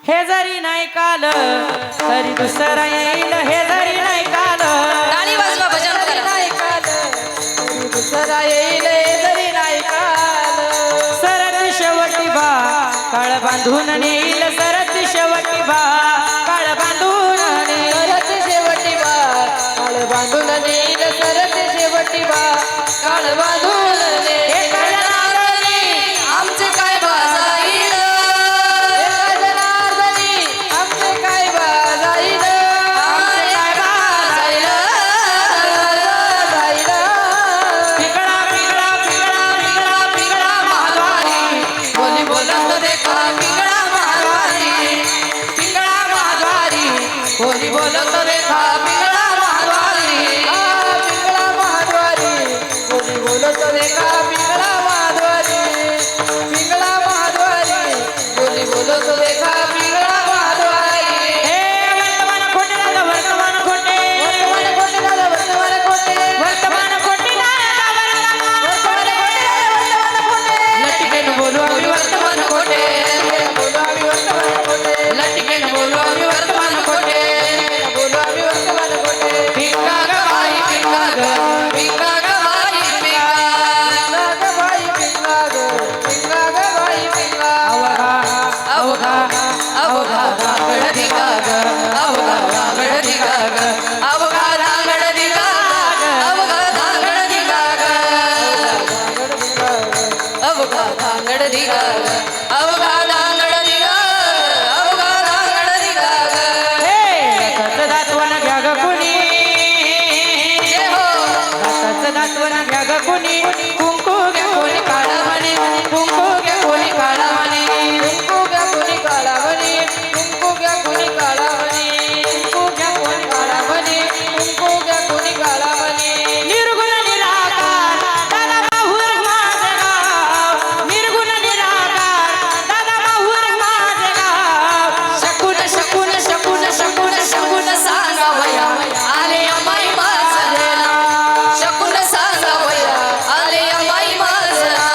हे जरी नाही काल तरी दुसरा येईल, हे जरी नाही काल टाळी वाजवा, भजन करा. नाही काल तरी दुसरा येईल, हे जरी नाही काल. सरत शेवटी बा काळ बांधून नेईल, सरत शेवटी बा काळ बांधून नेईल, सरत शेवटी बा काळ बांधून नेईल, सरत शेवटी बा काळ बांधून नेईल. हे कळणारी आमचे काय बाजाईल, आमचे काय बाजाईल, आमचे काय बाजाईल. पिंगळा पिंगळा पिंगळा पिंगळा पिंगळा महाद्वारी, बोली बोलत देखा पिंगळा महाद्वारी, दिगा ग अवघा दांगड दिगा अवघा दांगड दिगा ग हे दाताचं दातवण घ्या ग कुणी जय हो दाताचं दातवण घ्या ग कुणी कुंकू घ्या कोणी काळा म्हणे कुंकू घ्या कोणी काळा म्हणे कुंकू घ्या कोणी काळा म्हणे कुंकू घ्या कोणी काळा म्हणे कुंकू घ्या कोणी काळा म्हणे कुंकू घ्या कोणी काळा म्हणे निर्गुण निराकार दादा माहूर माझे गाव निर्गुण निराकार दादा माहूर माझे गाव शकून शकून शकून शकून शकून सांगावया आले अमाई माझला शकून सांगावया आले अमाई माझला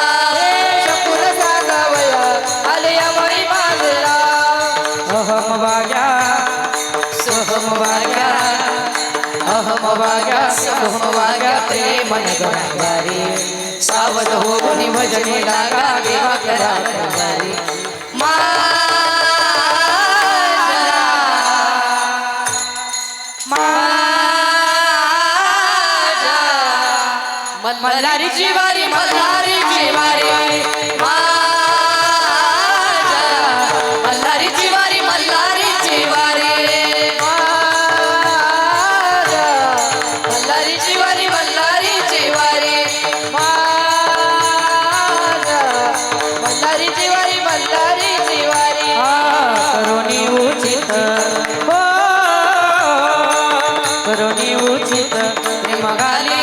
शकून सांगावया आले अमाई माझला अहम वाग्या सोहम वाग्या अहम वाग्या सोहम वाग्या प्रेम नगरारी सावध होऊन भजने लागा देवा करा तयारी मल्हारी जिवारी मल्हारी जिवारी मल्हारी जिवारी मल्हारी जिवारी मल्हारी जिवारी मल्हारी जिवारी मल्हारी जिवारी मल्हारी जिवारी करुणी उचित हो करुणी उचित प्रेम घाली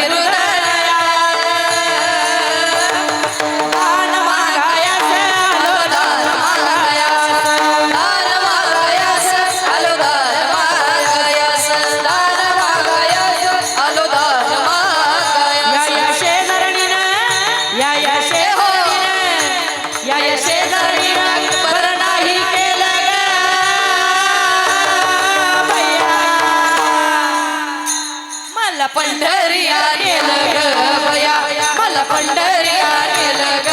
पंढरी आलेलं ग भया मला पंढरी आलेलं ग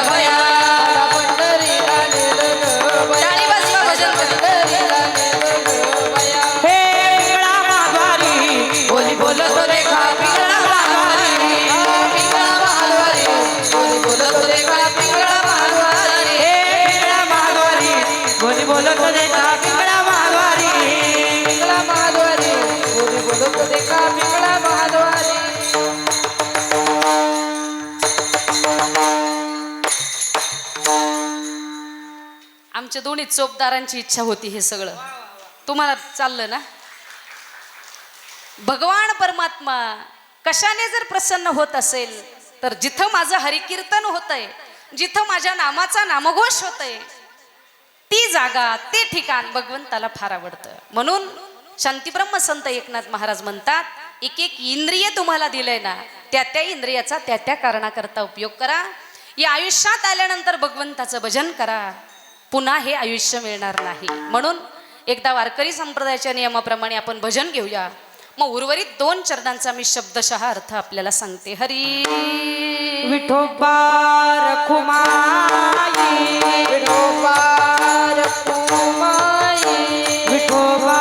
भया पंढरी आलेलं ग भया आणि बसवा भजन पंढरी आलेलं ग भया हे पिंगळा माघारी बोली बोलत रेखा पिंगळा माघारी पिंगळा महाद्वारी बोली बोलत रेखा पिंगळा महाद्वारी हे पिंगळा माघारी बोली बोलत रेखा पिंगळा माघारी पिंगळा महाद्वारी बोली बोलत रेखा पिंगळा महाद्वारी आमच्या दोन्ही चोपदारांची इच्छा होती हे सगळं तुम्हाला चाललं ना भगवान परमात्मा कशाने जर प्रसन्न होत असेल तर जिथं माझं हरिकीर्तन होतंय जिथं माझ्या नामाचा नामघोष होतंय ती जागा ते ठिकाण भगवंताला फार आवडतं म्हणून शांतीब्रह्म संत एकनाथ महाराज म्हणतात एक एक इंद्रिय तुम्हाला दिलंय ना त्या त्या इंद्रियाचा त्या त्या कारणाकरता उपयोग करा या आयुष्यात आल्यानंतर भगवंताचं भजन करा पुन्हा हे आयुष्य मिळणार नाही म्हणून एकदा वारकरी संप्रदायाच्या नियमाप्रमाणे आपण भजन घेऊया मग उर्वरित 2 चरणांचा मी शब्दशः अर्थ आपल्याला सांगते हरी विठोबा रखुमाई विठोबा रखुमाई विठोबा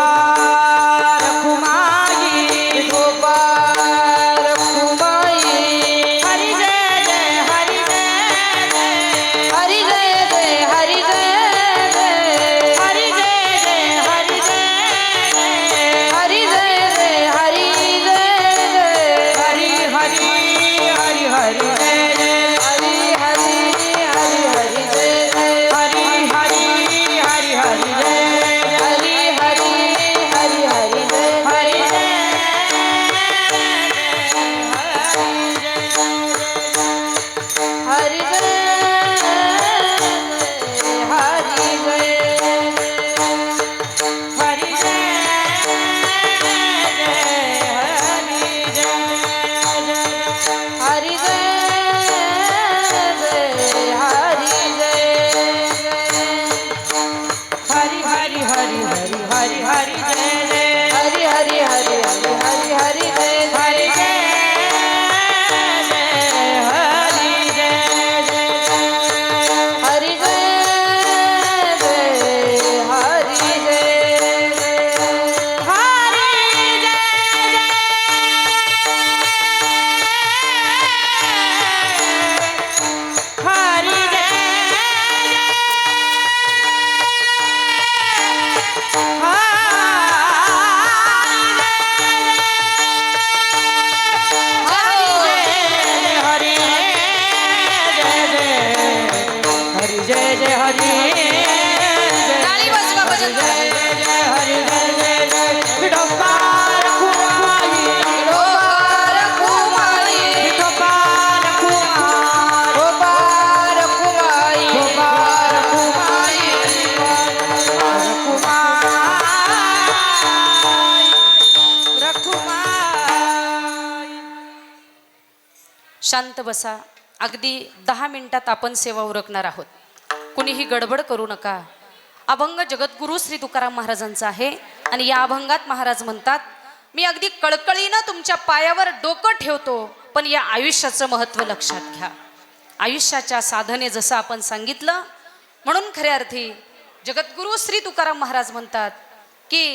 रखुमाई विठोबा रखुमाई हरी जय जय हरी जय जय हरी जय जय हरी जय जय हरी जय जय हरी जय जय हरी जय जय हरी जय जय हरी हरी हरी हरी जय जय हरी हरी हरी हरी जय जय हरी हरी हरी शांत बसा. अगदी 10 मिनिटात आपण सेवा उरकणार आहोत. कुणीही गडबड करू नका. अभंग जगद्गुरु श्री तुकाराम महाराजांचा आहे आणि या अभंगात महाराज म्हणतात, मी अगदी कळकळीनं तुमच्या पायावर डोकं ठेवतो, पण या आयुष्याचं महत्त्व लक्षात घ्या. आयुष्याच्या साधने जसं आपण सांगितलं, म्हणून खऱ्या अर्थी जगद्गुरु श्री तुकाराम महाराज म्हणतात की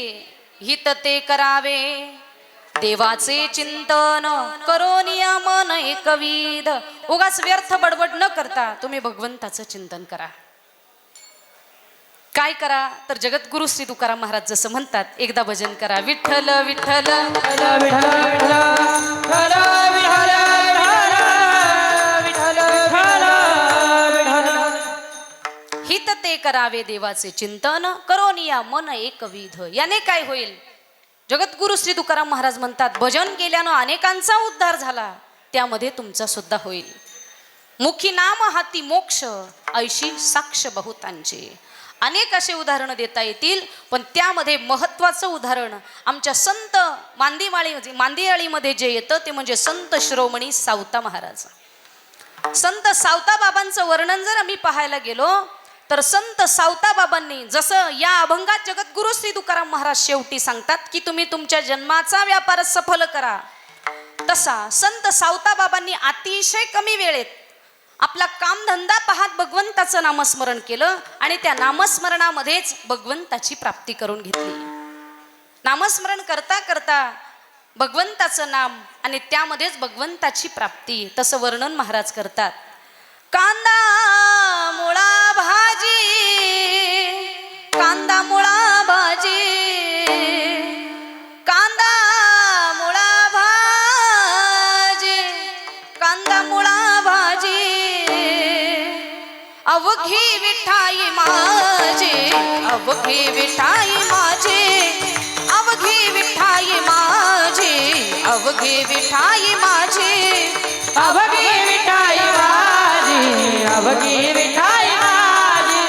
हित ते करावे देवाचे चिंतन, करोनिया मन एकविध. उगाच व्यर्थ बडबड न करता तुम्ही भगवंताचं चिंतन करा. काय करा तर जगद्गुरु श्री तुकाराम महाराज जसं म्हणतात, एकदा भजन करा. विठ्ठल विठ्ठल हित ते करावे देवाचे चिंतन, करोनिया मन एकविध. याने काय होईल? जगद्गुरु श्री तुकाराम महाराज म्हणतात, भजन केल्यानं अनेकांचा उद्धार झाला, त्यामध्ये तुमचा सुद्धा होईल. मुखी नाम हाती मोक्ष, ऐशी साक्ष बहुतांचे. अनेक असे उदाहरणं देता येतील, पण त्यामध्ये महत्त्वाचं उदाहरण आमच्या संत मांदियाळीमध्ये जे येतं ते म्हणजे संत शिरोमणी सावता महाराज. संत सावता बाबांचं वर्णन जर आम्ही पाहायला गेलो तर संत सावता बाबांनी जसं या अभंगात जगद्गुरु श्री तुकाराम महाराज शेवटी सांगतात की तुम्ही तुमच्या जन्माचा व्यापार सफल करा, तसा संत सावता बाबांनी अतिशय कमी वेळेत आपला कामधंदा पाहत भगवंताचं नामस्मरण केलं आणि त्या नामस्मरणामध्येच भगवंताची प्राप्ती करून घेतली. नामस्मरण करता करता भगवंताचं नाम आणि त्यामध्येच भगवंताची प्राप्ती, तसं वर्णन महाराज करतात. कांदा मुळा भाजी, कांदा मुळा भाजी, कांदा मुळा भाजी, कांदा मुळा भाजी, अवघी विठाई माझी, अवघी विठाई माझी, अवघी विठाई माझी, अवघी विठाई माझी, अवघी विठाई माझी, अवघी विठाई माझी,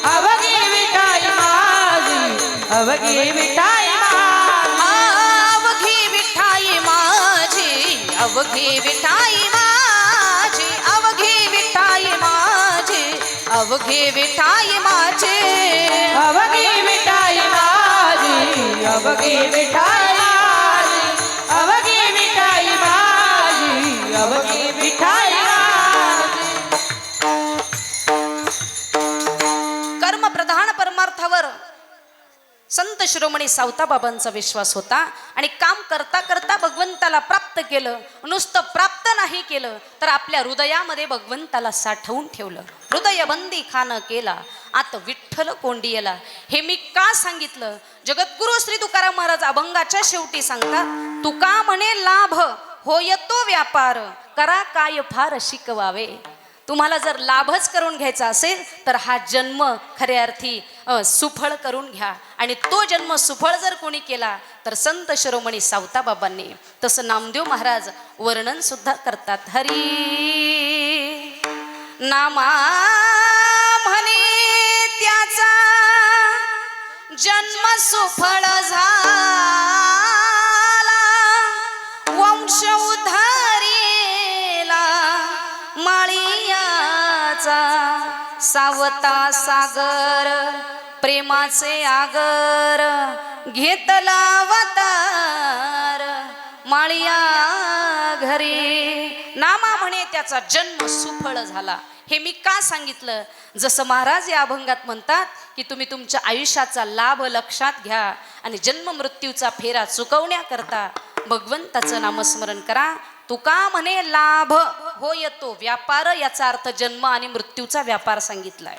अवघी विठाई माझी, अवघी विठाई अवघी विठाई माझी, अवघी विठाई माझी, अवघी विठाई माझी, अवघी विठाई माझी, अवघी विठाई माझी, अवघी विठाई माझी, अवघी विठाई माझी, अवघी विठाई कर्मप्रधान परमार्थावर संत शिरोमणी सावता बाबांचा विश्वास होता आणि काम करता करता भगवंताला प्राप्त केलं. नुसतं प्राप्त नाही केलं तर आपल्या हृदयामध्ये भगवंताला साठवून ठेवलं. हृदयबंदी खाणं केला आत विठ्ठल कोंडियला. हे मी का सांगितलं? जगद्गुरु श्री तुकाराम महाराज अभंगाच्या शेवटी सांगतात, तुका म्हणे लाभ होय तो व्यापार, करा काय फार शिकवावे. तुम्हाला जर लाभच करून घ्यायचा असेल तर हा जन्म खऱ्या अर्थी सुफळ करून घ्या. आणि तो जन्म सुफळ जर कोणी केला तर संत शिरोमणी सावता बाबांनी, तसं नामदेव महाराज वर्णन सुद्धा करतात. हरी नामा म्हणे त्याचा जन्म सुफळ झाला, वंश उधारीला माळियाचा, सावता सागर प्रेमाचे आगर, घेतला अवतार माळिया घरी. नामा म्हणे त्याचा जन्म सुफळ झाला. हे मी का सांगितलं? जसं महाराज या अभंगात म्हणतात की तुम्ही तुमच्या आयुष्याचा लाभ लक्षात घ्या आणि जन्म मृत्यूचा फेरा चुकवण्याकरता भगवंताचं नामस्मरण करा. तुका म्हणे लाभ होय तो व्यापार, याचा अर्थ जन्म आणि मृत्यूचा व्यापार सांगितलाय.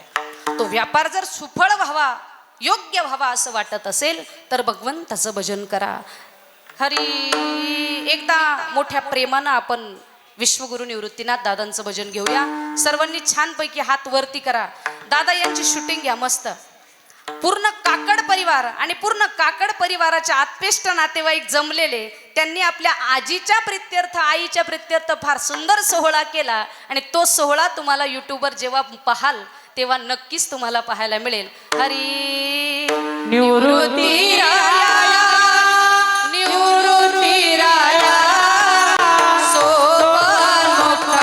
तो व्यापार जर सुफळ व्हावा, योग्य व्हावा असं वाटत असेल तर भगवंताचं भजन करा. हरी. एकदा मोठ्या प्रेमानं आपण विश्वगुरु निवृत्तीनाथ दादांचं भजन घेऊया. सर्वांनी छानपैकी हात वरती करा. दादा यांची शूटिंग घ्या मस्त. पूर्ण काकड परिवार आणि पूर्ण काकड परिवाराच्या आत्पेष्ट नातेवाईक जमलेले, त्यांनी आपल्या आजीच्या प्रित्यर्थ, आईच्या प्रित्यर्थ फार सुंदर सोहळा केला आणि तो सोहळा तुम्हाला यूट्यूबवर जेव्हा पाहाल तेव्हा नक्कीच तुम्हाला पाहायला मिळेल. हरी निवृत्ती राया, निवृत्ती राया, सोपान मुक्ता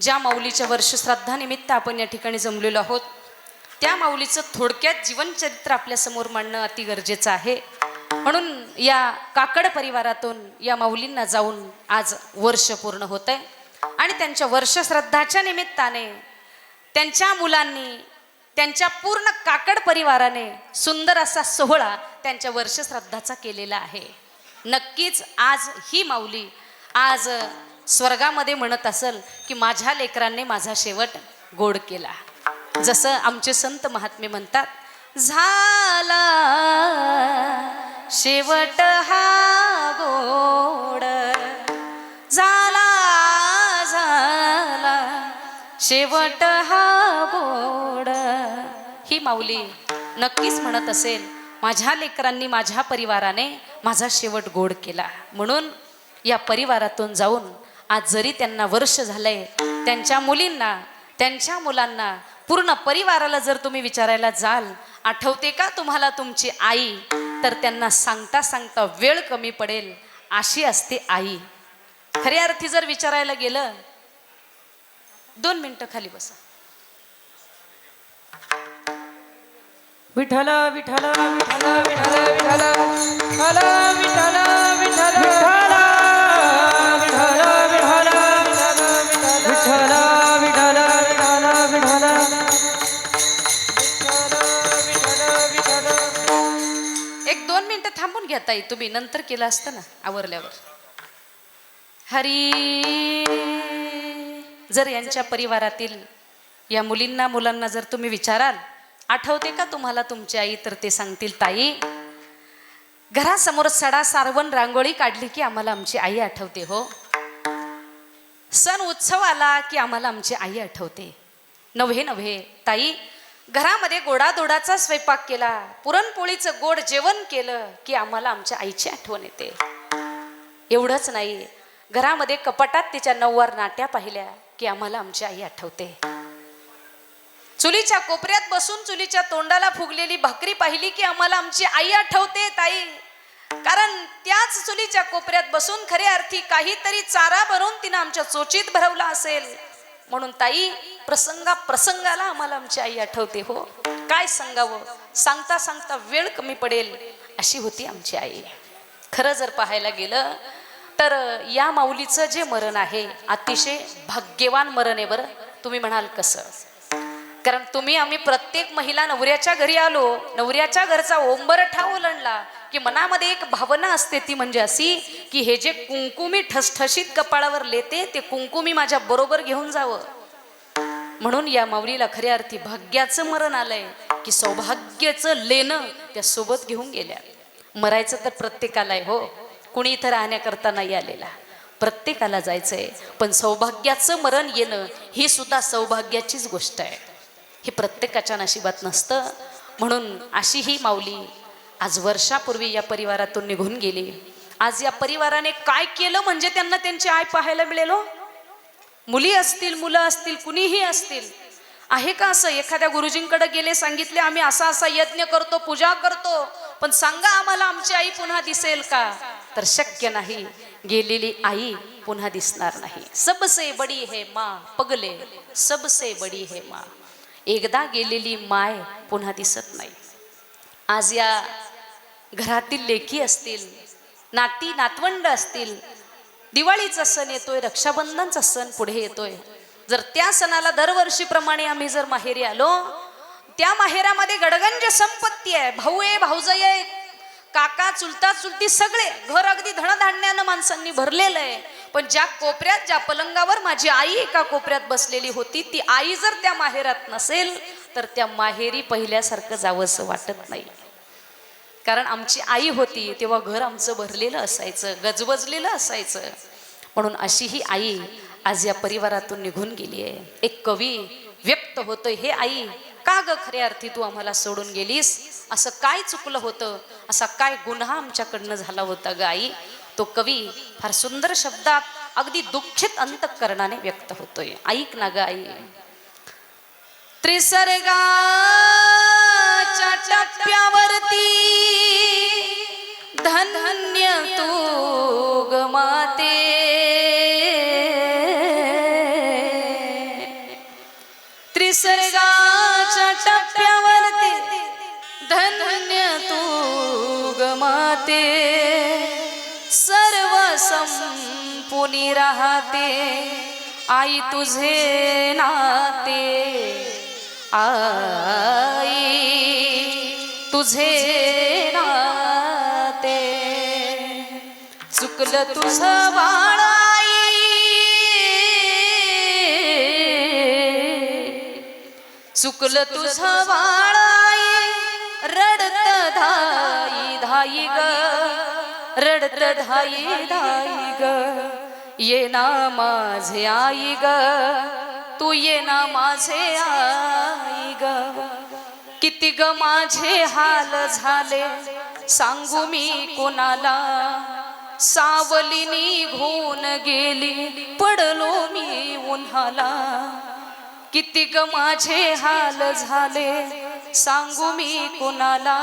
ज्या माऊलीच्या वर्षश्राद्धानिमित्त आपण या ठिकाणी जमलेलो आहोत, त्या माऊलीचं थोडक्यात जीवनचरित्र आपल्यासमोर मांडणं अति गरजेचं आहे. म्हणून या काकड परिवारातून या माऊलींना जाऊन आज वर्ष पूर्ण होत आहे आणि त्यांच्या वर्षश्राद्धाच्या निमित्ताने त्यांच्या मुलांनी, त्यांच्या पूर्ण काकड परिवाराने सुंदर असा सोहळा त्यांच्या वर्षश्राद्धाचा केलेला आहे. नक्कीच आज ही माऊली आज स्वर्गामध्ये म्हणत असेल की माझ्या लेकरांनी माझा शेवट गोड केला. जसं आमचे संत महात्मे म्हणतात, झाला शेवट हा गोड, झाला झाला शेवट हा गोड. ही माऊली नक्कीच म्हणत असेल माझ्या लेकरांनी, माझ्या परिवाराने माझा शेवट गोड केला. म्हणून या परिवारातून जाऊन आज जरी त्यांना वर्ष झालंय, त्यांच्या मुलींना, त्यांच्या मुलांना, पूर्ण परिवाराला जर तुम्ही विचारायला जाल, आठवते का तुम्हाला तुमची आई, तर त्यांना सांगता सांगता वेळ कमी पडेल. अशी असते आई. खऱ्या अर्थी जर विचारायला गेलं, 2 मिनिटं खाली बसा. विठ्ठल विठ्ठल विठ्ठल विठ्ठल विठ्ठल विठ्ठल विठ्ठल विठ्ठल एक 2 मिनिटं थांबून घ्या ताई, तुम्ही नंतर केलं असतं ना आवरल्यावर. हरी. जर यांच्या परिवारातील या मुलींना, मुलांना जर तुम्ही विचाराल, आठवते का तुम्हाला तुमची आई, तर ते सांगतील ताई, घरासमोर सडा सारवण रांगोळी काढली की आम्हाला आमची आई आठवते हो. सण उत्सव आला की आम्हाला आमची आई आठवते. नव्हे नव्हे ताई, घरामध्ये गोडाधोडाचा स्वयंपाक केला, पुरणपोळीचं गोड जेवण केलं की आम्हाला आमच्या आईची आठवण येते. एवढंच नाही, घरामध्ये कपाटात तिच्या 9 नाट्या पाहिल्या की आम्हाला आमची आई आठवते. चुलीच्या कोपऱ्यात बसून चुलीच्या तोंडाला फुगलेली भाकरी पाहिली की आम्हाला आमची आई आठवते ताई. कारण त्याच चुलीच्या कोपऱ्यात बसून खऱ्या अर्थी काहीतरी चारा बनवून तिनं आमच्या चोचीत भरवला असेल. म्हणून ताई, प्रसंगाला आम्हाला आमची आई आठवते हो. काय सांगावं, सांगता सांगता वेळ कमी पडेल अशी होती आमची आई. खरं जर पाहायला गेलं तर या माऊलीचं जे मरण आहे अतिशय भाग्यवान मरण आहे बरं. तुम्ही म्हणाल कसं? कारण तुम्ही आम्ही प्रत्येक महिला नवऱ्याच्या घरी आलो, नवऱ्याच्या घरचा ओंबरठा ओलांडला की मनामध्ये एक भावना असते, ती म्हणजे अशी की हे जे कुंकुमी ठसठशीत कपाळावर लेते ते कुंकुमी माझ्या बरोबर घेऊन जावं. म्हणून या माऊलीला खऱ्या अर्थी भाग्याचं मरण आलंय की सौभाग्याचं लेणं त्या सोबत घेऊन गेल्या. मरायचं तर प्रत्येकाला आहे हो, कुणी इथं राहण्याकरता नाही आलेला, प्रत्येकाला जायचंय. पण सौभाग्याचं मरण येणं ही सुद्धा सौभाग्याचीच गोष्ट आहे. हे प्रत्येकाच्या नशिबात नसतं. म्हणून अशी ही माऊली आज वर्षापूर्वी या परिवारातून निघून गेली. आज या परिवाराने काय केलं म्हणजे त्यांना त्यांची आई पाहायला मिळेल. मुली असतील, मुलं असतील, कुणीही असतील. आहे का असं एखाद्या गुरुजींकडे गेले, सांगितले आम्ही असा असा यज्ञ करतो, पूजा करतो, पण सांगा आम्हाला आमची आई पुन्हा दिसेल का? तर शक्य नाही. गेलेली आई पुन्हा दिसणार नाही. सबसे बडी है माँ पगले, सबसे बडी है माँ. एकदा गेलेली माय पुन्हा दिसत नाही. आज या घरातील लेकी असतील, नाती नातवंड असतील, दिवाळीचा सण येतोय, रक्षाबंधनचा सण पुढे येतोय. जर त्या सणाला दरवर्षीप्रमाणे आम्ही जर माहेरी आलो, त्या माहेरामध्ये गडगंज संपत्ती आहे, भाऊ आहे, भाऊजाई आहे, काका, चुलता, चुलती, सगळे घर अगदी धनधान्यानं माणसांनी भरलेलं आहे. पण ज्या कोपऱ्यात, ज्या पलंगावर माझी आई एका कोपऱ्यात बसलेली होती, ती आई जर त्या माहेरात नसेल तर त्या माहेरी पहिल्यासारखं जावंसं वाटत नाही. कारण आमची आई होती तेव्हा घर आमचं भरलेलं असायचं, गजबजलेलं असायचं. म्हणून अशी ही आई आज या परिवारातून निघून गेली आहे. एक कवी व्यक्त होतोय, हे आई का ग खऱ्या अर्थी तू आम्हाला सोडून गेलीस? असं काय चुकलं होतं, असा काय गुन्हा आमच्याकडनं झाला होता ग आई? तो कवी फार सुंदर शब्दात अगदी दुःखित अंतःकरणाने व्यक्त होतोय. ऐक ना ग आई. त्रिसर्गाच्या टप्प्यावरती धन्य तू ग माते, गमाते सर्व संपुनी राहते आई तुझे नाते आई तुझे नाते चुकलं तुझं बाळाई चुकलं तुझं बाळाई रडत धाई धाई ग रडत धाई धाई ग ये ना माझे आई ग तू ये ना माझे आई ग किती ग माझे हाल झाले सांगू मी कोणाला सावली निघून गेली पडलो मी उन्हाला किती ग माझे हाल झाले सांगू मी कोणाला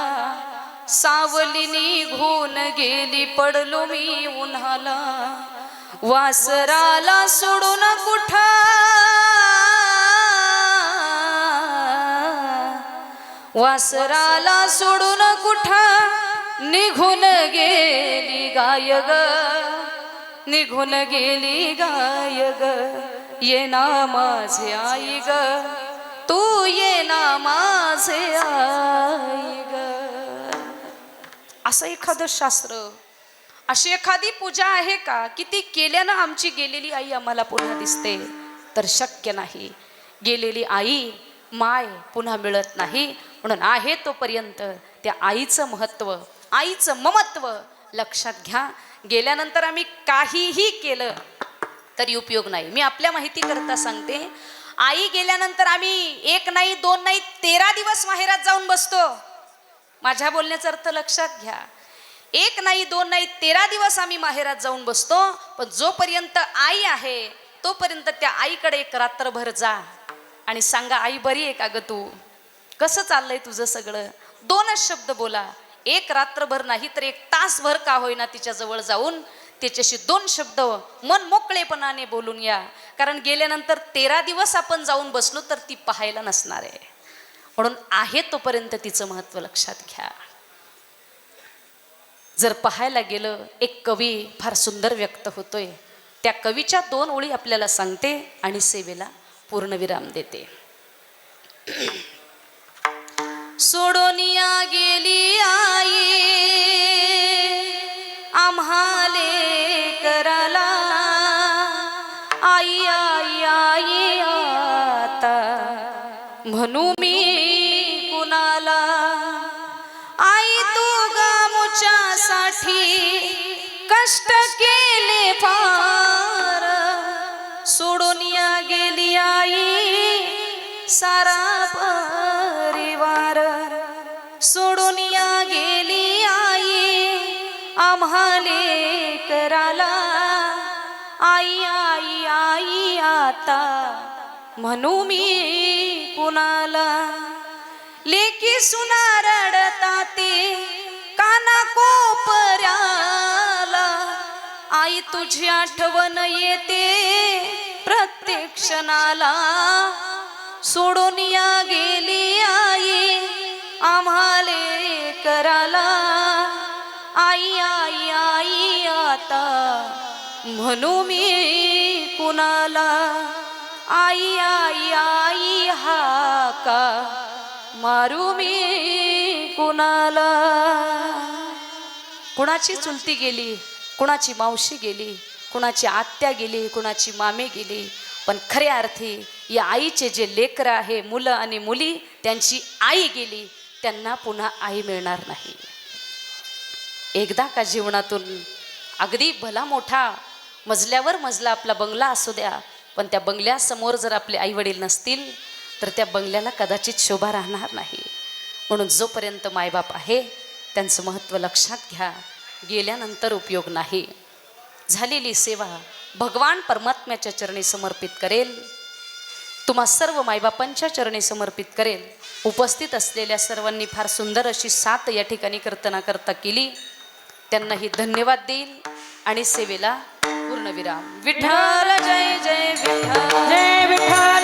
सावली निघून गेली पडलो मी उन्हाला वासराला सोडून कुठा वासराला सोडून कुठा निघून गेली गाय ग निघून गेली गाय ग ये ना माझे आई ग तू ये ना माझे आई ग असं एखादं शास्त्र अशी एखादी पूजा आहे का की ती केल्यानं आमची गेलेली आई आम्हाला पुन्हा दिसते तर शक्य नाही गेलेली आई माय पुन्हा मिळत नाही म्हणून आहे तोपर्यंत त्या आईचं महत्त्व आईचं ममत्व लक्षात घ्या गेल्यानंतर आम्ही काहीही केलं तरी उपयोग नाही मी आपल्या माहिती करता सांगते आई गेल्यानंतर आम्ही 1 नाही 2 नाही 13 दिवस माहेरात जाऊन बसतो माझ्या बोलण्याचा अर्थ लक्षात घ्या 1 नाही 2 नाही 13 दिवस आम्ही माहेरात जाऊन बसतो पण जोपर्यंत आई आहे तोपर्यंत त्या आईकडे एक रात्रभर जा आणि सांगा आई बरी आहे का ग तू कसं चाललंय तुझं सगळं 2च शब्द बोला 1 रात्रभर नाही तर 1 तासभर का होईना तिच्या जवळ जाऊन त्याच्याशी 2 शब्द मन मोकळेपणाने बोलून या कारण गेल्यानंतर 13 दिवस आपण जाऊन बसलो तर ती पाहायला नसणार आहे म्हणून आहे तोपर्यंत तिचं महत्त्व लक्षात घ्या जर पाहायला गेलं एक कवी फार सुंदर व्यक्त होतोय त्या कवीच्या 2 ओळी आपल्याला सांगते आणि सेवेला पूर्णविराम देते सोडोनिया गेली आई आम्हाले कराला आई आई आई आता म्हणू मी कुणाला आई तू गामुच्यासाठी कष्ट केले फार सोडोनिया गेली आई सारा परिवार सोडोनिया गेली आई आम्हाले कराला आई आई आई आता म्हणू मी कुणाला लेकी सुना रडता ते काना कोपऱ्याला आई तुझी आठवण येते प्रत्येक क्षणाला सोडोनिया गेली आई आम्हाले कराला आई आई आई आता म्हणू मी कुणाला आई आई आई हाका मारू मी कुणाला कुणाची चुलती गेली कुणाची मावशी गेली कुणाची आत्या गेली कुणाची मामे गेली पण खऱ्या अर्थी या आईचे जे लेकरं आहे मुलं आणि मुली त्यांची आई गेली त्यांना पुन्हा आई मिळणार नाही एकदा का जीवनातून अगदी भला मोठा मजल्यावर मजला आपला बंगला असू द्या पण त्या बंगल्यासमोर जर आपले आईवडील नसतील तर त्या बंगल्याला कदाचित शोभा राहणार नाही म्हणून जोपर्यंत मायबाप आहे त्यांचं महत्त्व लक्षात घ्या गेल्यानंतर उपयोग नाही झालेली सेवा भगवान परमात्म्याच्या चरणी समर्पित करेल तुम्हा सर्व मायबापांच्या चरणी समर्पित करेल उपस्थित असलेल्या सर्वांनी फार सुंदर अशी साथ या ठिकाणी कीर्तना करता केली त्यांनाही धन्यवाद देईल आणि सेवेला पूर्णविराम विठ्ठल जय जय विठ्ठल जय विठ्ठल